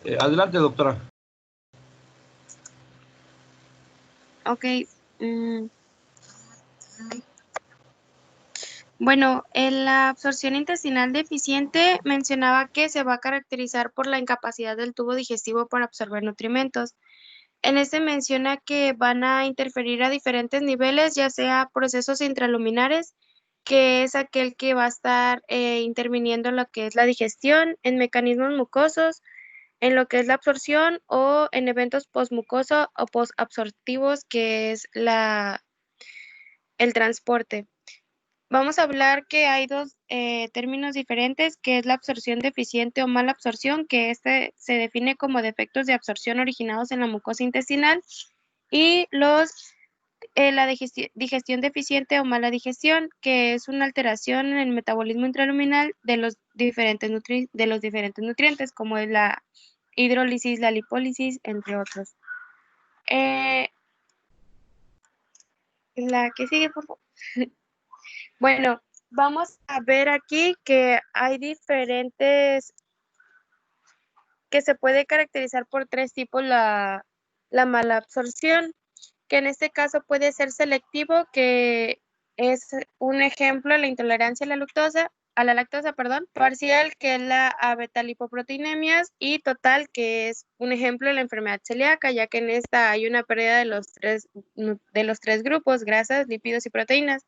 Adelante, doctora. Ok. mm, Bueno, en la absorción intestinal deficiente mencionaba que se va a caracterizar por la incapacidad del tubo digestivo para absorber nutrimentos. En este menciona que van a interferir a diferentes niveles, ya sea procesos intraluminares, que es aquel que va a estar interviniendo en lo que es la digestión, en mecanismos mucosos, en lo que es la absorción o en eventos postmucoso o posabsortivos, que es el transporte. Vamos a hablar que hay dos términos diferentes, que es la absorción deficiente o mala absorción, que este se define como defectos de absorción originados en la mucosa intestinal, y la digestión deficiente o mala digestión, que es una alteración en el metabolismo intraluminal de los diferentes nutrientes, como es la hidrólisis, la lipólisis, entre otros. La que sigue, por favor. Bueno, vamos a ver aquí que hay diferentes, que se puede caracterizar por tres tipos la mala absorción, que en este caso puede ser selectivo, que es un ejemplo la intolerancia a la lactosa, perdón, parcial, que es la beta-lipoproteinemias, y total, que es un ejemplo de la enfermedad celíaca, ya que en esta hay una pérdida de los tres grupos, grasas, lípidos y proteínas.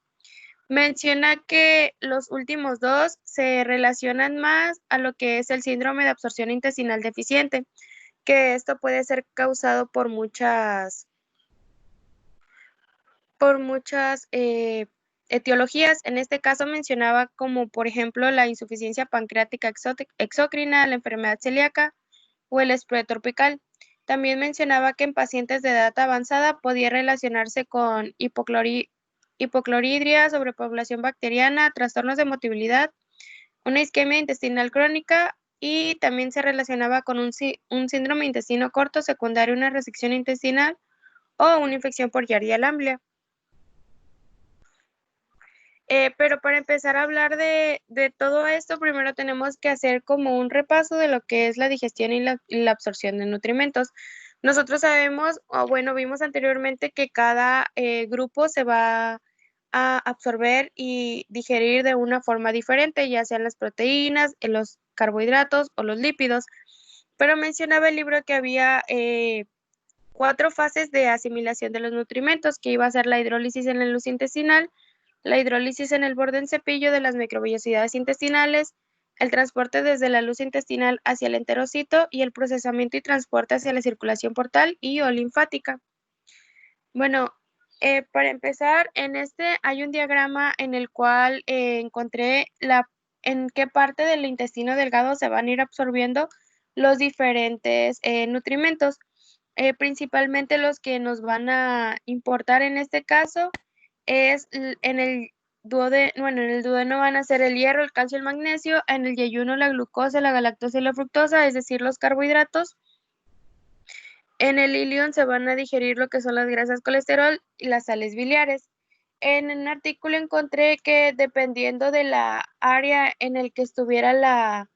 Menciona que los últimos dos se relacionan más a lo que es el síndrome de absorción intestinal deficiente, que esto puede ser causado por muchas etiologías. En este caso mencionaba como, por ejemplo, la insuficiencia pancreática exócrina, la enfermedad celíaca o el espleno tropical. También mencionaba que en pacientes de edad avanzada podía relacionarse con hipocloridria, sobrepoblación bacteriana, trastornos de motilidad, una isquemia intestinal crónica, y también se relacionaba con un síndrome de intestino corto secundario a una resección intestinal o una infección por Yardia Lamblia. Pero para empezar a hablar de todo esto, primero tenemos que hacer como un repaso de lo que es la digestión y la absorción de nutrimentos. Nosotros sabemos, o bueno, vimos anteriormente que cada grupo se va a absorber y digerir de una forma diferente, ya sean las proteínas, los carbohidratos o los lípidos. Pero mencionaba el libro que había 4 fases de asimilación de los nutrimentos, que iba a ser la hidrólisis en la luz intestinal, la hidrólisis en el borde en cepillo de las microvellosidades intestinales, el transporte desde la luz intestinal hacia el enterocito y el procesamiento y transporte hacia la circulación portal y o linfática. Bueno, para empezar, en este hay un diagrama en el cual encontré en qué parte del intestino delgado se van a ir absorbiendo los diferentes nutrimentos. Principalmente los que nos van a importar en este caso es en el bueno, en el duodeno van a ser el hierro, el calcio, el magnesio, en el yeyuno la glucosa, la galactosa y la fructosa, es decir, los carbohidratos. En el ilion se van a digerir lo que son las grasas, colesterol y las sales biliares. En un artículo encontré que dependiendo de la área en el que estuviera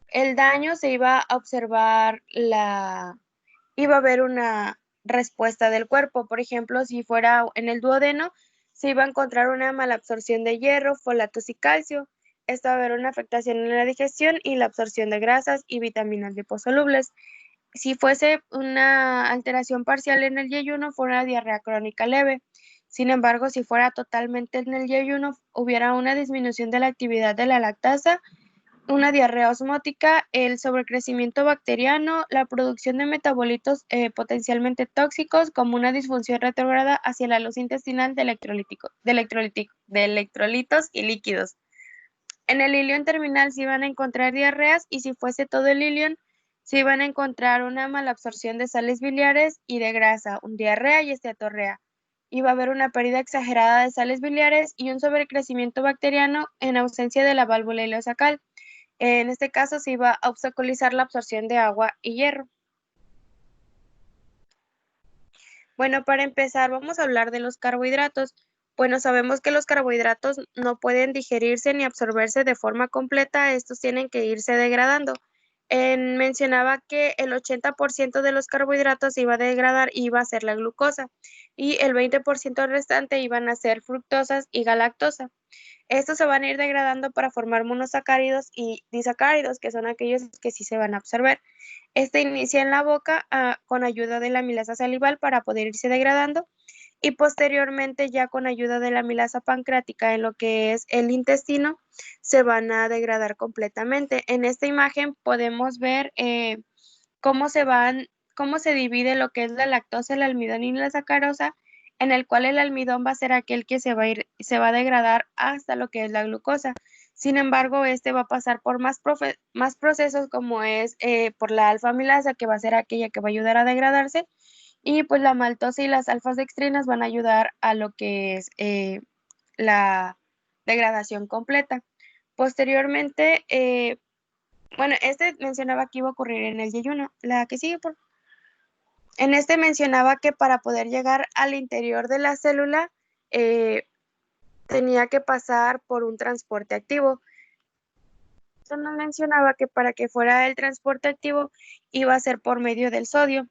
el daño, se iba a observar iba a haber una respuesta del cuerpo. Por ejemplo, si fuera en el duodeno, se iba a encontrar una malabsorción de hierro, folatos y calcio. Esto va a haber una afectación en la digestión y la absorción de grasas y vitaminas liposolubles. Si fuese una alteración parcial en el yeyuno, fuera una diarrea crónica leve. Sin embargo, si fuera totalmente en el yeyuno, hubiera una disminución de la actividad de la lactasa, una diarrea osmótica, el sobrecrecimiento bacteriano, la producción de metabolitos potencialmente tóxicos, como una disfunción retrógrada hacia la luz intestinal de electrolitos y líquidos. En el ilion terminal se iban a encontrar diarreas, y si fuese todo el ilion, se iban a encontrar una malabsorción de sales biliares y de grasa, un diarrea y esteatorrea. Iba a haber una pérdida exagerada de sales biliares y un sobrecrecimiento bacteriano en ausencia de la válvula ileosacal. En este caso se iba a obstaculizar la absorción de agua y hierro. Bueno, para empezar, vamos a hablar de los carbohidratos. Bueno, sabemos que los carbohidratos no pueden digerirse ni absorberse de forma completa, estos tienen que irse degradando. Mencionaba que el 80% de los carbohidratos se iba a degradar y iba a ser la glucosa, y el 20% restante iban a ser fructosas y galactosa. Estos se van a ir degradando para formar monosacáridos y disacáridos, que son aquellos que sí se van a absorber. Este inicia en la boca con ayuda de la amilasa salival para poder irse degradando, y posteriormente ya con ayuda de la amilasa pancreática en lo que es el intestino se van a degradar completamente. En esta imagen podemos ver cómo cómo se divide lo que es la lactosa, el almidón y la sacarosa, en el cual el almidón va a ser aquel que se va a degradar hasta lo que es la glucosa. Sin embargo, este va a pasar por más procesos, como es por la alfa amilasa, que va a ser aquella que va a ayudar a degradarse, y pues la maltosa y las alfas dextrinas van a ayudar a lo que es la degradación completa. Posteriormente, bueno, este mencionaba que iba a ocurrir en el yeyuno. La que sigue, por En este mencionaba que para poder llegar al interior de la célula eh, tenía que pasar por un transporte activo. Esto nos mencionaba que para que fuera el transporte activo iba a ser por medio del sodio.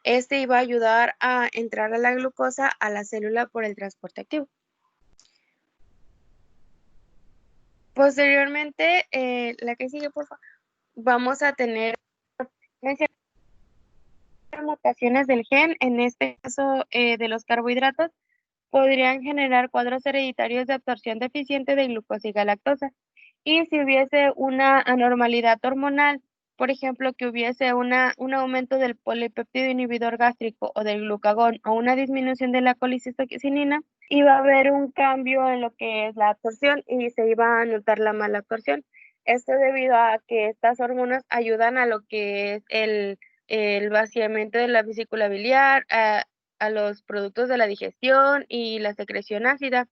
Este iba a ayudar a entrar a la glucosa a la célula por el transporte activo. Posteriormente, la que sigue, por favor, vamos a tener mutaciones del gen, en este caso de los carbohidratos, podrían generar cuadros hereditarios de absorción deficiente de glucosa y galactosa. Y si hubiese una anormalidad hormonal, por ejemplo, que hubiese un aumento del polipéptido inhibidor gástrico o del glucagón o una disminución de la colicistocinina, iba a haber un cambio en lo que es la absorción y se iba a notar la mala absorción. Esto debido a que estas hormonas ayudan a lo que es el vaciamiento de la vesícula biliar, a los productos de la digestión y la secreción ácida.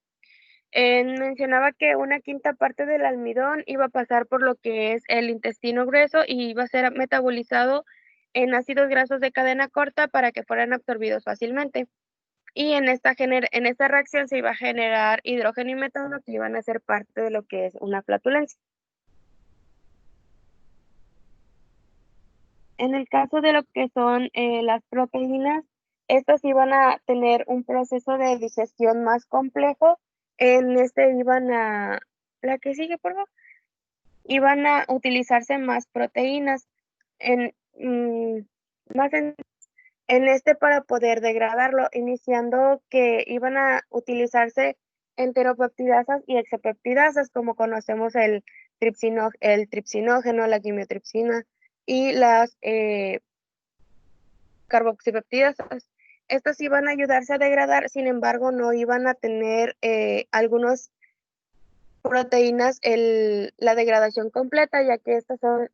Mencionaba que una quinta parte del almidón iba a pasar por lo que es el intestino grueso y iba a ser metabolizado en ácidos grasos de cadena corta para que fueran absorbidos fácilmente. Y en esta reacción se iba a generar hidrógeno y metano, que iban a ser parte de lo que es una flatulencia. En el caso de lo que son las proteínas, estas iban a tener un proceso de digestión más complejo. En este la que sigue, por favor, iban a utilizarse más proteínas en, más en este para poder degradarlo, iniciando que iban a utilizarse enteropeptidasas y hexapeptidasas, como conocemos el tripsinógeno, la quimiotripsina y las carboxipeptidasas. Estas iban a ayudarse a degradar, sin embargo, no iban a tener algunas proteínas la degradación completa, ya que estas son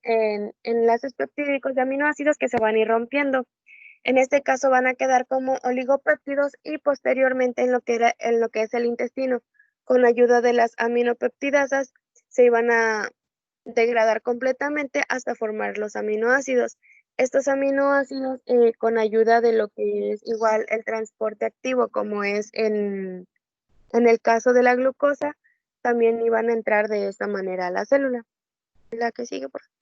enlaces peptídicos de aminoácidos que se van a ir rompiendo. En este caso van a quedar como oligopéptidos y posteriormente en lo que es el intestino, con ayuda de las aminopeptidasas, se iban a degradar completamente hasta formar los aminoácidos. Estos aminoácidos, con ayuda de lo que es igual el transporte activo, como es en el caso de la glucosa, también iban a entrar de esta manera a la célula. La que sigue, por favor.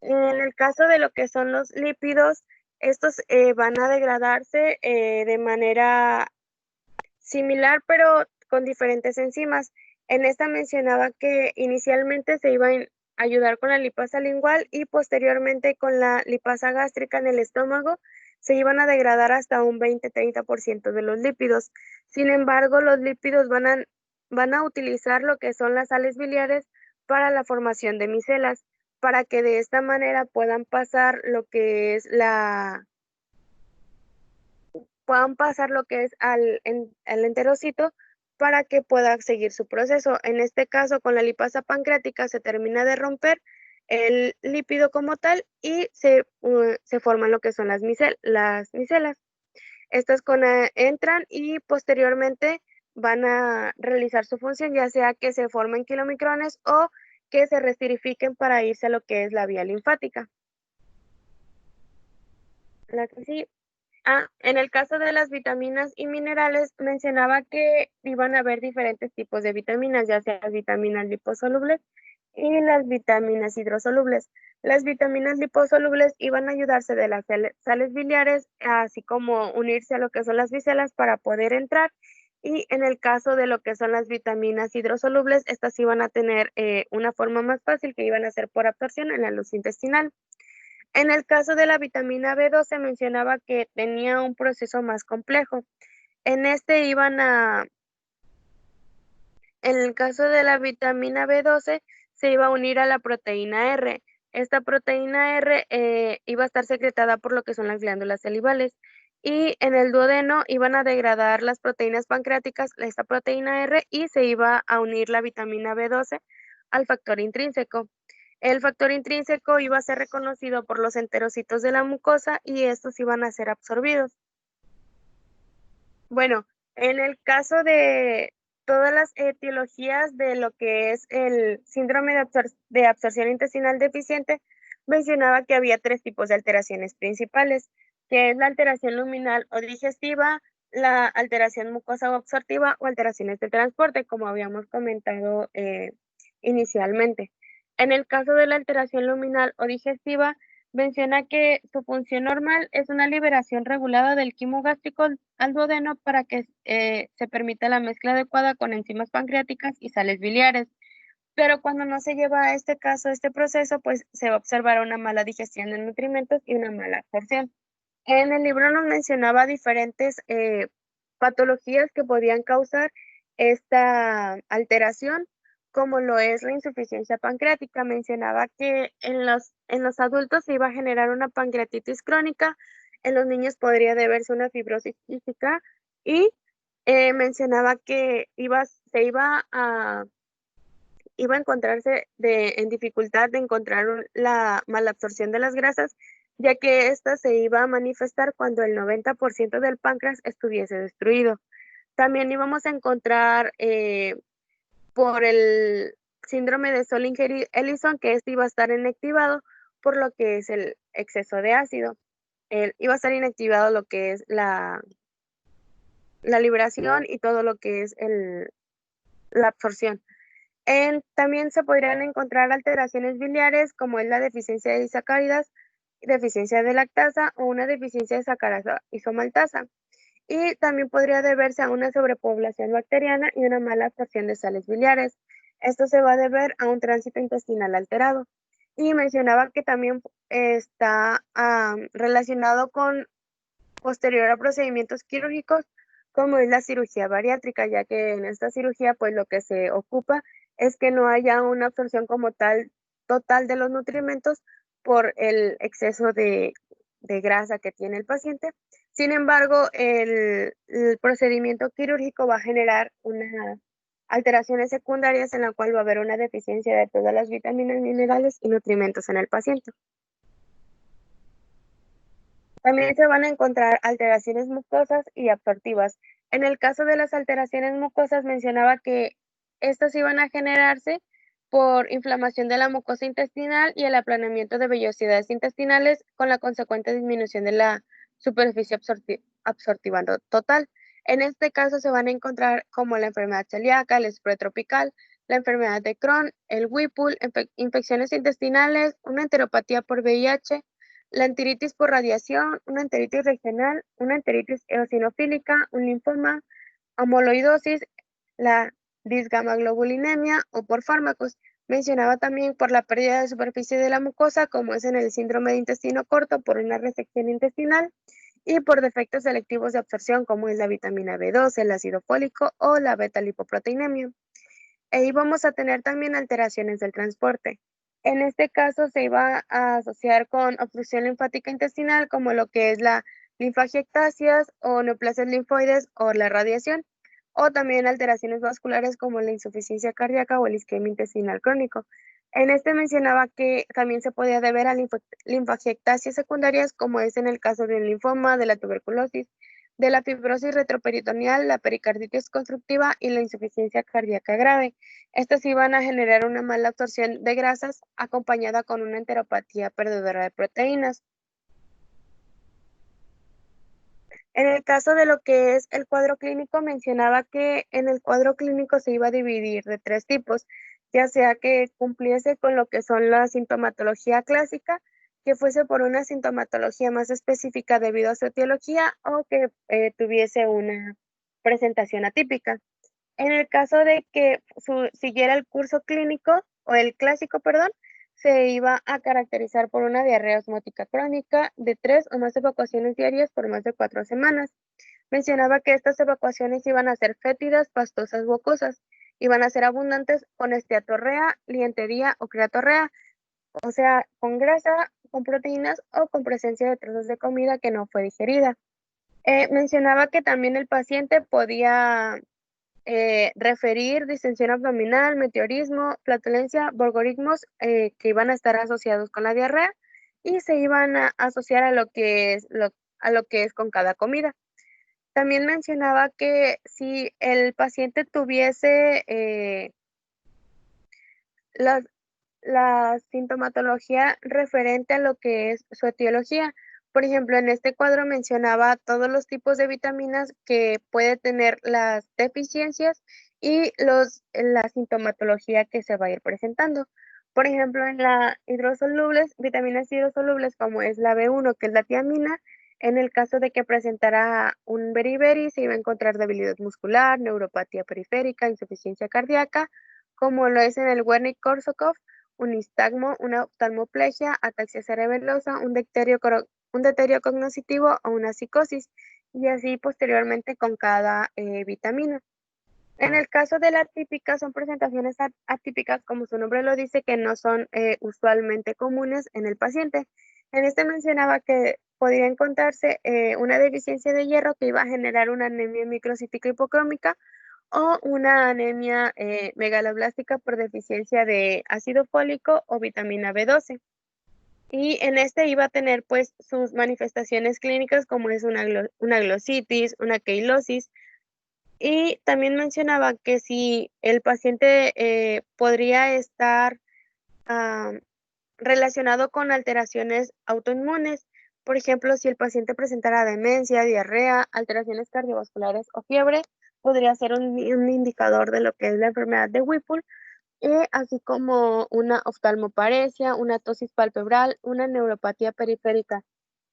En el caso de lo que son los lípidos, estos van a degradarse de manera similar, pero con diferentes enzimas. En esta mencionaba que inicialmente se iba a ayudar con la lipasa lingual y posteriormente con la lipasa gástrica en el estómago se iban a degradar hasta un 20-30% de los lípidos. Sin embargo, los lípidos van a utilizar lo que son las sales biliares para la formación de micelas, para que de esta manera puedan pasar lo que es al enterocito para que pueda seguir su proceso. En este caso, con la lipasa pancreática se termina de romper el lípido como tal y se forman lo que son las micelas. Estas entran y posteriormente van a realizar su función, ya sea que se formen kilomicrones o que se restrifiquen para irse a lo que es la vía linfática. La que sigue. En el caso de las vitaminas y minerales, mencionaba que iban a haber diferentes tipos de vitaminas, ya sea las vitaminas liposolubles y las vitaminas hidrosolubles. Las vitaminas liposolubles iban a ayudarse de las sales biliares, así como unirse a lo que son las biselas para poder entrar. Y en el caso de lo que son las vitaminas hidrosolubles, estas iban a tener una forma más fácil que iban a ser por absorción en la luz intestinal. En el caso de la vitamina B12 mencionaba que tenía un proceso más complejo. En este iban a En el caso de la vitamina B12 se iba a unir a la proteína R. Esta proteína R, iba a estar secretada por lo que son las glándulas salivales, y en el duodeno iban a degradar las proteínas pancreáticas, esta proteína R, y se iba a unir la vitamina B12 al factor intrínseco. El factor intrínseco iba a ser reconocido por los enterocitos de la mucosa y estos iban a ser absorbidos. Bueno, en el caso de todas las etiologías de lo que es el síndrome de absorción intestinal deficiente, mencionaba que había 3 tipos de alteraciones principales, que es la alteración luminal o digestiva, la alteración mucosa o absortiva o alteraciones de transporte, como habíamos comentado inicialmente. En el caso de la alteración luminal o digestiva, menciona que su función normal es una liberación regulada del quimo gástrico al duodeno para que se permita la mezcla adecuada con enzimas pancreáticas y sales biliares. Pero cuando no se lleva a este caso, este proceso, pues se va a observar una mala digestión de nutrimentos y una mala absorción. En el libro nos mencionaba diferentes patologías que podían causar esta alteración, como lo es la insuficiencia pancreática. Mencionaba que en los adultos se iba a generar una pancreatitis crónica, en los niños podría deberse una fibrosis quística y mencionaba que iba a encontrarse en dificultad de encontrar la malabsorción de las grasas, ya que ésta se iba a manifestar cuando el 90% del páncreas estuviese destruido. También íbamos a encontrar por el síndrome de Zollinger-Ellison que este iba a estar inactivado por lo que es el exceso de ácido. Iba a estar inactivado lo que es la liberación y todo lo que es la absorción. También se podrían encontrar alteraciones biliares, como es la deficiencia de disacáridas, deficiencia de lactasa o una deficiencia de sacarasa isomaltasa. Y también podría deberse a una sobrepoblación bacteriana y una mala absorción de sales biliares. Esto se va a deber a un tránsito intestinal alterado. Y mencionaba que también está relacionado con posterior a procedimientos quirúrgicos, como es la cirugía bariátrica, ya que en esta cirugía, pues lo que se ocupa es que no haya una absorción como tal total de los nutrimentos por el exceso de grasa que tiene el paciente. Sin embargo, el procedimiento quirúrgico va a generar unas alteraciones secundarias en la cual va a haber una deficiencia de todas las vitaminas, minerales y nutrimentos en el paciente. También se van a encontrar alteraciones mucosas y absortivas. En el caso de las alteraciones mucosas, mencionaba que estas iban a generarse por inflamación de la mucosa intestinal y el aplanamiento de vellosidades intestinales con la consecuente disminución de la superficie absortiva total. En este caso se van a encontrar como la enfermedad celíaca, el esprue tropical, la enfermedad de Crohn, el Whipple, infecciones intestinales, una enteropatía por VIH, la enteritis por radiación, una enteritis regional, una enteritis eosinofílica, un linfoma, amoloidosis, la disgamaglobulinemia o por fármacos. Mencionaba también por la pérdida de superficie de la mucosa, como es en el síndrome de intestino corto por una resección intestinal, y por defectos selectivos de absorción, como es la vitamina B12, el ácido fólico o la beta-lipoproteinemia. Ahí vamos a tener también alteraciones del transporte. En este caso se iba a asociar con obstrucción linfática intestinal, como lo que es la linfagiectasias o neoplasias linfoides o la radiación, o también alteraciones vasculares como la insuficiencia cardíaca o el isquemia intestinal crónico. En este mencionaba que también se podía deber a linfagiectasias secundarias, como es en el caso del linfoma, de la tuberculosis, de la fibrosis retroperitoneal, la pericarditis constructiva y la insuficiencia cardíaca grave. Estas iban a generar una mala absorción de grasas acompañada con una enteropatía perdedora de proteínas. En el caso de lo que es el cuadro clínico, mencionaba que en el cuadro clínico se iba a dividir de 3 tipos, ya sea que cumpliese con lo que son la sintomatología clásica, que fuese por una sintomatología más específica debido a su etiología o que tuviese una presentación atípica. En el caso de que siguiera el curso clínico o el clásico, perdón, se iba a caracterizar por una diarrea osmótica crónica de 3 o más evacuaciones diarias por más de 4 semanas. Mencionaba que estas evacuaciones iban a ser fétidas, pastosas u acuosas, iban a ser abundantes con esteatorrea, lientería o creatorrea, o sea, con grasa, con proteínas o con presencia de trozos de comida que no fue digerida. Mencionaba que también el paciente podía referir distensión abdominal, meteorismo, flatulencia, borborismos que iban a estar asociados con la diarrea y se iban a asociar a a lo que es con cada comida. También mencionaba que si el paciente tuviese la, la sintomatología referente a lo que es su etiología. Por ejemplo, en este cuadro mencionaba todos los tipos de vitaminas que puede tener las deficiencias y la sintomatología que se va a ir presentando. Por ejemplo, en la hidrosolubles, vitaminas hidrosolubles como es la B1, que es la tiamina, en el caso de que presentara un beriberi, se iba a encontrar debilidad muscular, neuropatía periférica, insuficiencia cardíaca, como lo es en el Wernicke-Korsakoff, un nistagmo, una oftalmoplegia, ataxia cerebelosa, un deterioro cognitivo o una psicosis, y así posteriormente con cada vitamina. En el caso de la atípica, son presentaciones atípicas, como su nombre lo dice, que no son usualmente comunes en el paciente. En este mencionaba que podría encontrarse una deficiencia de hierro que iba a generar una anemia microcítica hipocrómica o una anemia megaloblástica por deficiencia de ácido fólico o vitamina B12. Y en este iba a tener pues sus manifestaciones clínicas como es una glositis, una queilosis, y también mencionaba que si el paciente podría estar ah, relacionado con alteraciones autoinmunes, por ejemplo, si el paciente presentara demencia, diarrea, alteraciones cardiovasculares o fiebre, podría ser un indicador de lo que es la enfermedad de Whipple, así como una oftalmoparesia, una tosis palpebral, una neuropatía periférica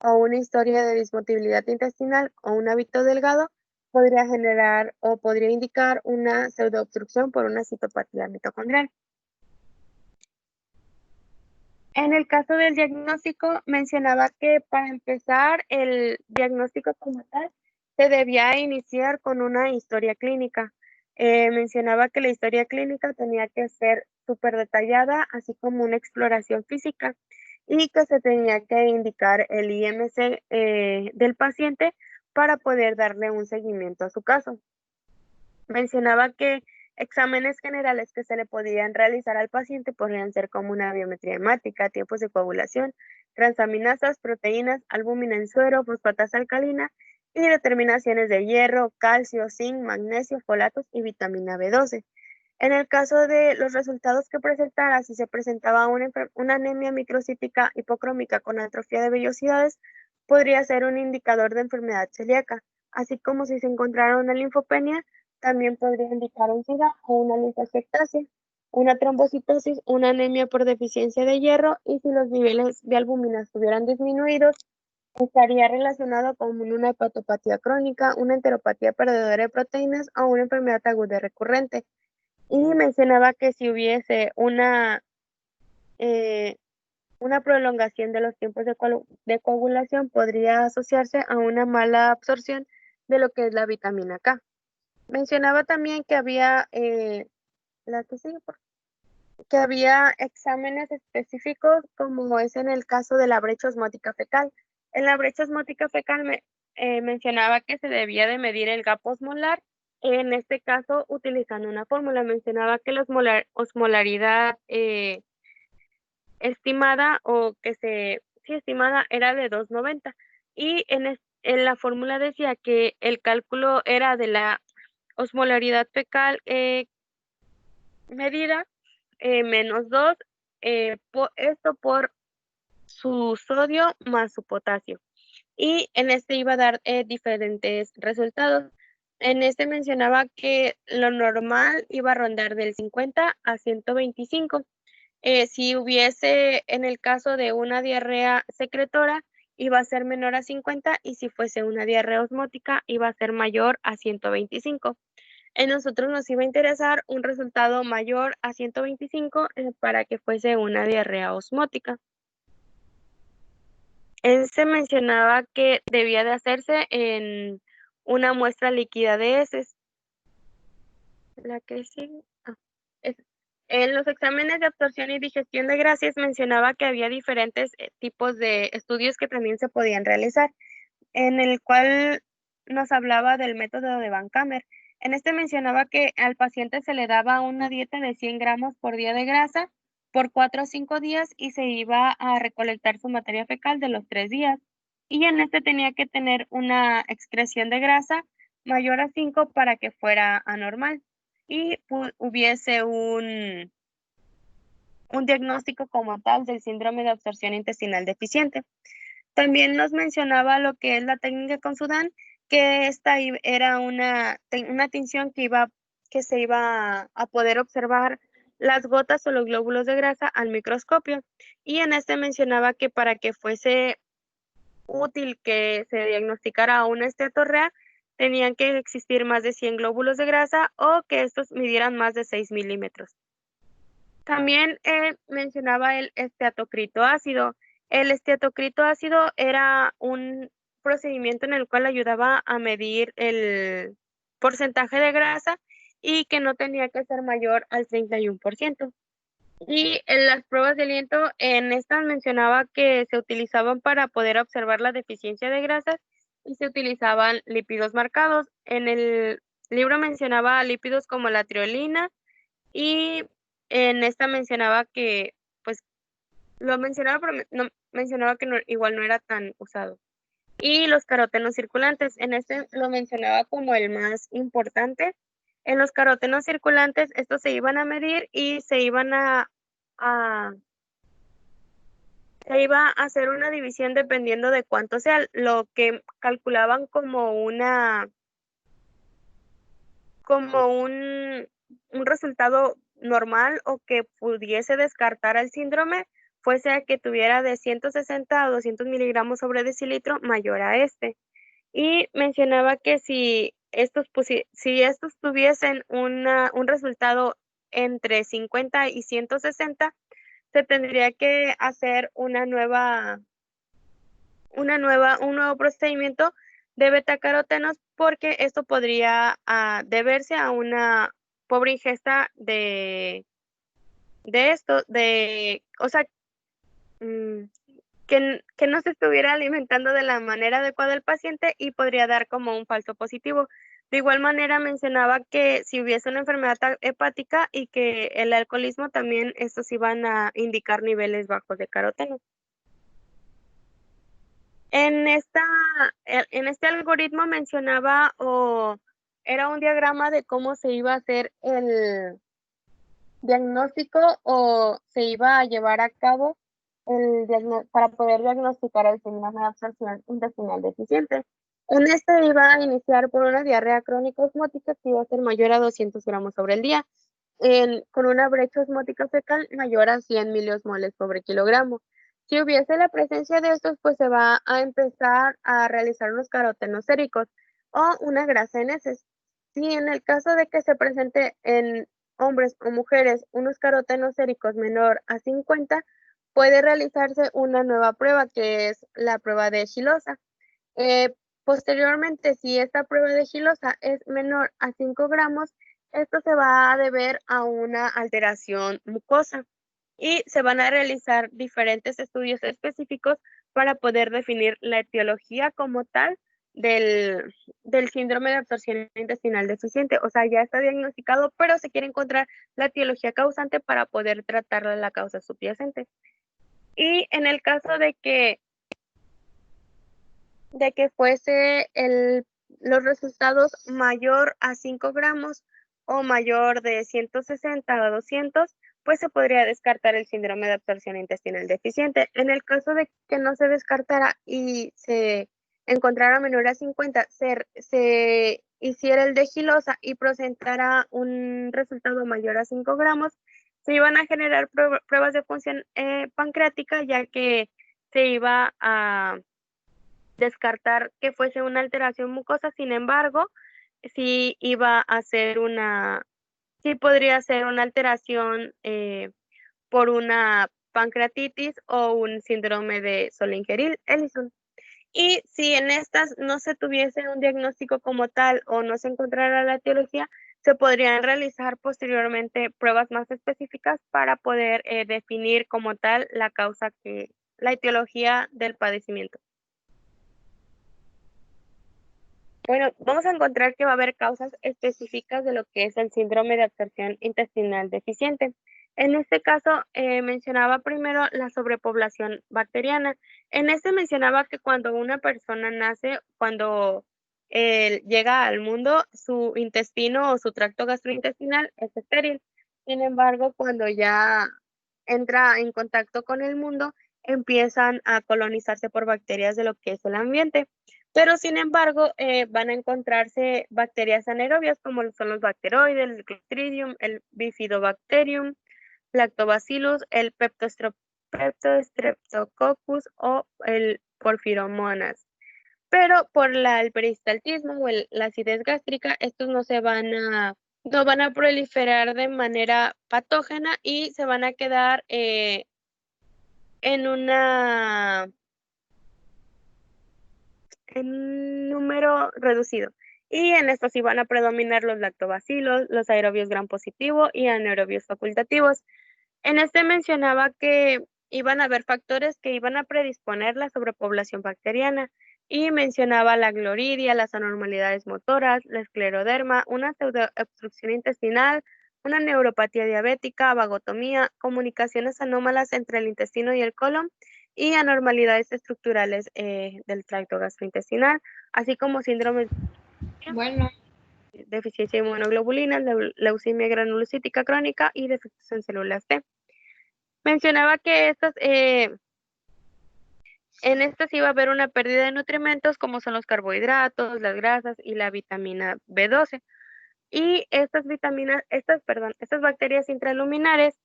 o una historia de dismotilidad intestinal o un hábito delgado podría generar o podría indicar una pseudoobstrucción por una citopatía mitocondrial. En el caso del diagnóstico, mencionaba que para empezar el diagnóstico como tal, se debía iniciar con una historia clínica. Mencionaba que la historia clínica tenía que ser súper detallada, así como una exploración física, y que se tenía que indicar el IMC del paciente para poder darle un seguimiento a su caso. Mencionaba que exámenes generales que se le podían realizar al paciente podrían ser como una biometría hemática, tiempos de coagulación, transaminasas, proteínas, albúmina en suero, fosfatasa alcalina y determinaciones de hierro, calcio, zinc, magnesio, folatos y vitamina B12. En el caso de los resultados que presentara, si se presentaba una anemia microcítica hipocrómica con atrofia de vellosidades, podría ser un indicador de enfermedad celíaca, así como si se encontrara una linfopenia, también podría indicar un SIDA o una linfosectasia, una trombocitosis, una anemia por deficiencia de hierro y si los niveles de albúmina estuvieran disminuidos, estaría relacionado con una hepatopatía crónica, una enteropatía perdedora de proteínas o una enfermedad aguda recurrente. Y mencionaba que si hubiese eh, una prolongación de los tiempos de coagulación, podría asociarse a una mala absorción de lo que es la vitamina K. Mencionaba también que había, la que sigue, que había exámenes específicos, como es en el caso de la brecha osmótica fecal. En la brecha osmótica fecal mencionaba que se debía de medir el gap osmolar, en este caso utilizando una fórmula. Mencionaba que la osmolaridad estimada o que sí, estimada era de 2,90 y en la fórmula decía que el cálculo era de la osmolaridad fecal medida menos 2, esto por su sodio más su potasio. y en este iba a dar diferentes resultados. En este mencionaba que lo normal iba a rondar del 50 a 125. Si hubiese, en el caso de una diarrea secretora, iba a ser menor a 50 y si fuese una diarrea osmótica, iba a ser mayor a 125. En nosotros nos iba a interesar un resultado mayor a 125 para que fuese una diarrea osmótica. Se mencionaba que debía de hacerse en una muestra líquida de heces. La que sigue. En los exámenes de absorción y digestión de grasas mencionaba que había diferentes tipos de estudios que también se podían realizar, en el cual nos hablaba del método de Vancamer. En este mencionaba que al paciente se le daba una dieta de 100 gramos por día de grasa por 4 o 5 días y se iba a recolectar su materia fecal de los 3 días. Y en este tenía que tener una excreción de grasa mayor a 5 para que fuera anormal y hubiese un diagnóstico como tal del síndrome de absorción intestinal deficiente. También nos mencionaba lo que es la técnica con Sudán, que esta era una tinción que se iba a poder observar las gotas o los glóbulos de grasa al microscopio. Y en este mencionaba que para que fuese útil que se diagnosticara una esteatorrea, tenían que existir más de 100 glóbulos de grasa o que estos midieran más de 6 milímetros. También mencionaba el esteatocrito ácido. El esteatocrito ácido era un procedimiento en el cual ayudaba a medir el porcentaje de grasa y que no tenía que ser mayor al 31%. Y en las pruebas de aliento, en estas mencionaba que se utilizaban para poder observar la deficiencia de grasas y se utilizaban lípidos marcados. En el libro mencionaba lípidos como la triolina y en esta mencionaba que, pues, lo mencionaba, pero no mencionaba que igual no era tan usado. Y los carotenos circulantes, en este lo mencionaba como el más importante. En los carotenos circulantes, estos se iban a medir y se iba a hacer una división dependiendo de cuánto sea, lo que calculaban como un resultado normal o que pudiese descartar al síndrome, fuese a que tuviera de 160 a 200 miligramos sobre decilitro mayor a este. Y mencionaba que si estos tuviesen un resultado entre 50 y 160, se tendría que hacer un nuevo procedimiento de betacarotenos porque esto podría deberse a una pobre ingesta de esto, o sea, que no se estuviera alimentando de la manera adecuada el paciente y podría dar como un falso positivo. De igual manera mencionaba que si hubiese una enfermedad hepática y que el alcoholismo también estos iban a indicar niveles bajos de caroteno. En este algoritmo mencionaba o era un diagrama de cómo se iba a hacer el diagnóstico o se iba a llevar a cabo para poder diagnosticar el síndrome de absorción intestinal deficiente. En este iba a iniciar por una diarrea crónica osmótica que iba a ser mayor a 200 gramos sobre el día, con una brecha osmótica fecal mayor a 100 miliosmoles sobre kilogramo. Si hubiese la presencia de estos, pues se va a empezar a realizar unos carotenos séricos o una grasa en heces. Si en el caso de que se presente en hombres o mujeres unos carotenos séricos menor a 50, puede realizarse una nueva prueba que es la prueba de Gilosa. Posteriormente, si esta prueba de Gilosa es menor a 5 gramos, esto se va a deber a una alteración mucosa y se van a realizar diferentes estudios específicos para poder definir la etiología como tal del síndrome de absorción intestinal deficiente. O sea, ya está diagnosticado, pero se quiere encontrar la etiología causante para poder tratar la causa subyacente. Y en el caso de que fuese los resultados mayor a 5 gramos o mayor de 160 a 200, pues se podría descartar el síndrome de absorción intestinal deficiente. En el caso de que no se descartara y se encontrara menor a 50, se hiciera el de Gilosa y presentara un resultado mayor a 5 gramos, se iban a generar pruebas de función pancreática, ya que se iba a descartar que fuese una alteración mucosa. Sin embargo, sí iba a ser sí podría ser una alteración por una pancreatitis o un síndrome de Zollinger-Ellison. Y si en estas no se tuviese un diagnóstico como tal o no se encontrara la etiología, se podrían realizar posteriormente pruebas más específicas para poder definir como tal la etiología del padecimiento. Bueno, vamos a encontrar que va a haber causas específicas de lo que es el síndrome de absorción intestinal deficiente. En este caso, mencionaba primero la sobrepoblación bacteriana. En este mencionaba que cuando una persona nace, cuando llega al mundo, su intestino o su tracto gastrointestinal es estéril. Sin embargo, cuando ya entra en contacto con el mundo, empiezan a colonizarse por bacterias de lo que es el ambiente. Pero sin embargo, van a encontrarse bacterias anaerobias como son los bacteroides, el Clostridium, el Bifidobacterium, Lactobacillus, el Peptostreptococcus o el Porphyromonas. Pero por el peristaltismo o la acidez gástrica, estos no van a proliferar de manera patógena y se van a quedar en en número reducido. Y en esto sí van a predominar los lactobacilos, los aerobios gram positivo y anaerobios facultativos. En este mencionaba que iban a haber factores que iban a predisponer la sobrepoblación bacteriana y mencionaba la gloridia, las anormalidades motoras, la escleroderma, una pseudoobstrucción intestinal, una neuropatía diabética, vagotomía, comunicaciones anómalas entre el intestino y el colon y anormalidades estructurales del tracto gastrointestinal, así como síndromes Bueno, de deficiencia de inmunoglobulinas, leucemia granulocítica crónica y defectos en células T. Mencionaba que en estas iba a haber una pérdida de nutrimentos como son los carbohidratos, las grasas y la vitamina B12. Y estas bacterias intraluminares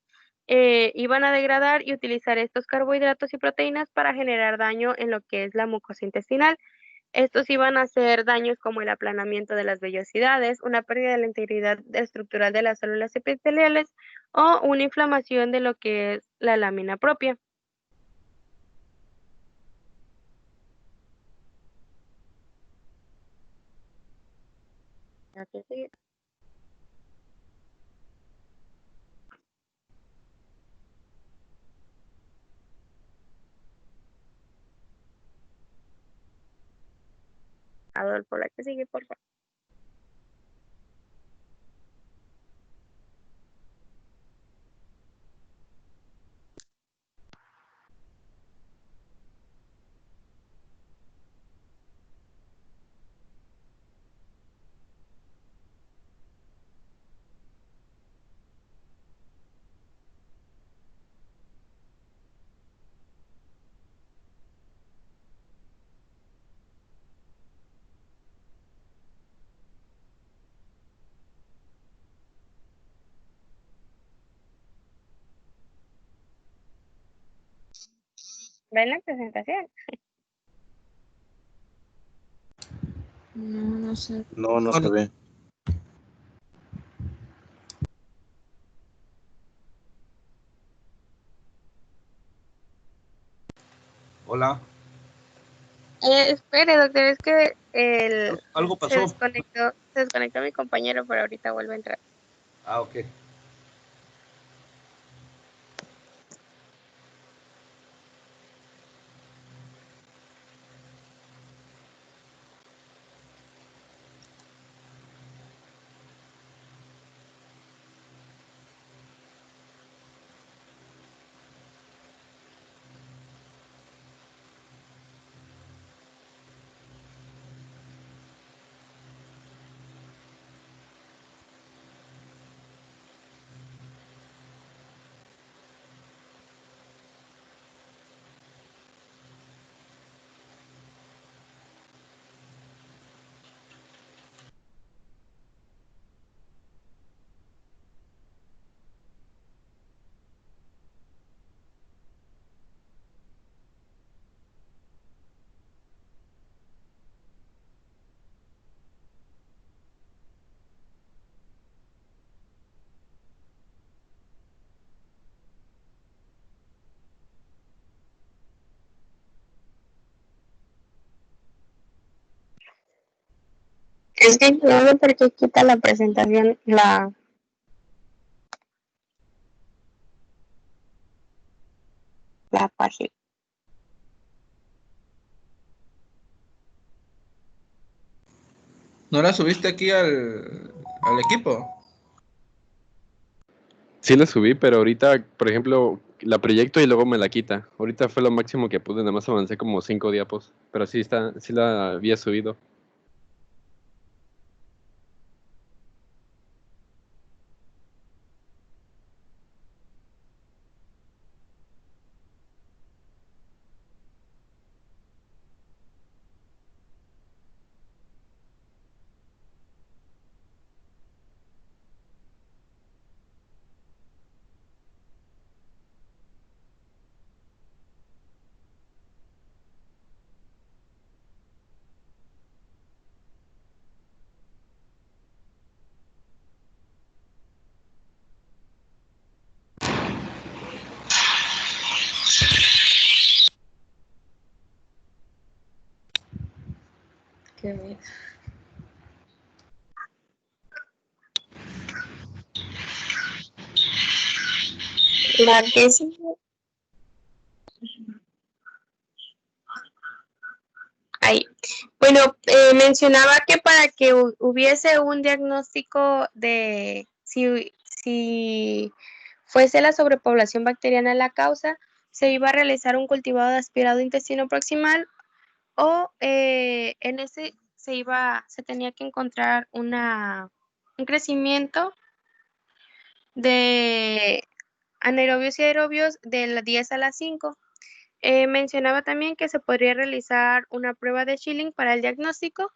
iban a degradar y utilizar estos carbohidratos y proteínas para generar daño en lo que es la mucosa intestinal. Estos iban a hacer daños como el aplanamiento de las vellosidades, una pérdida de la integridad estructural de las células epiteliales o una inflamación de lo que es la lámina propia. Aquí sigue. Adolfo, la que sigue, por favor. ¿Ven la presentación? no sé. No, no se ve. Hola. Espere, doctor, es que Algo pasó. se desconectó mi compañero, pero ahorita vuelve a entrar. Ah, ok. Es que no sé por qué quita la presentación, la página. ¿No la subiste aquí al equipo? Sí la subí, pero ahorita, por ejemplo, la proyecto y luego me la quita. Ahorita fue lo máximo que pude, nada más avancé como 5 diapos, pero sí la había subido. Qué bien. La que sí. Ahí. Bueno, mencionaba que para que hubiese un diagnóstico de si fuese la sobrepoblación bacteriana la causa, se iba a realizar un cultivado de aspirado intestino proximal o en ese se tenía que encontrar un crecimiento de anaerobios y aerobios de la 10 a la 5. Mencionaba también que se podría realizar una prueba de Schilling para el diagnóstico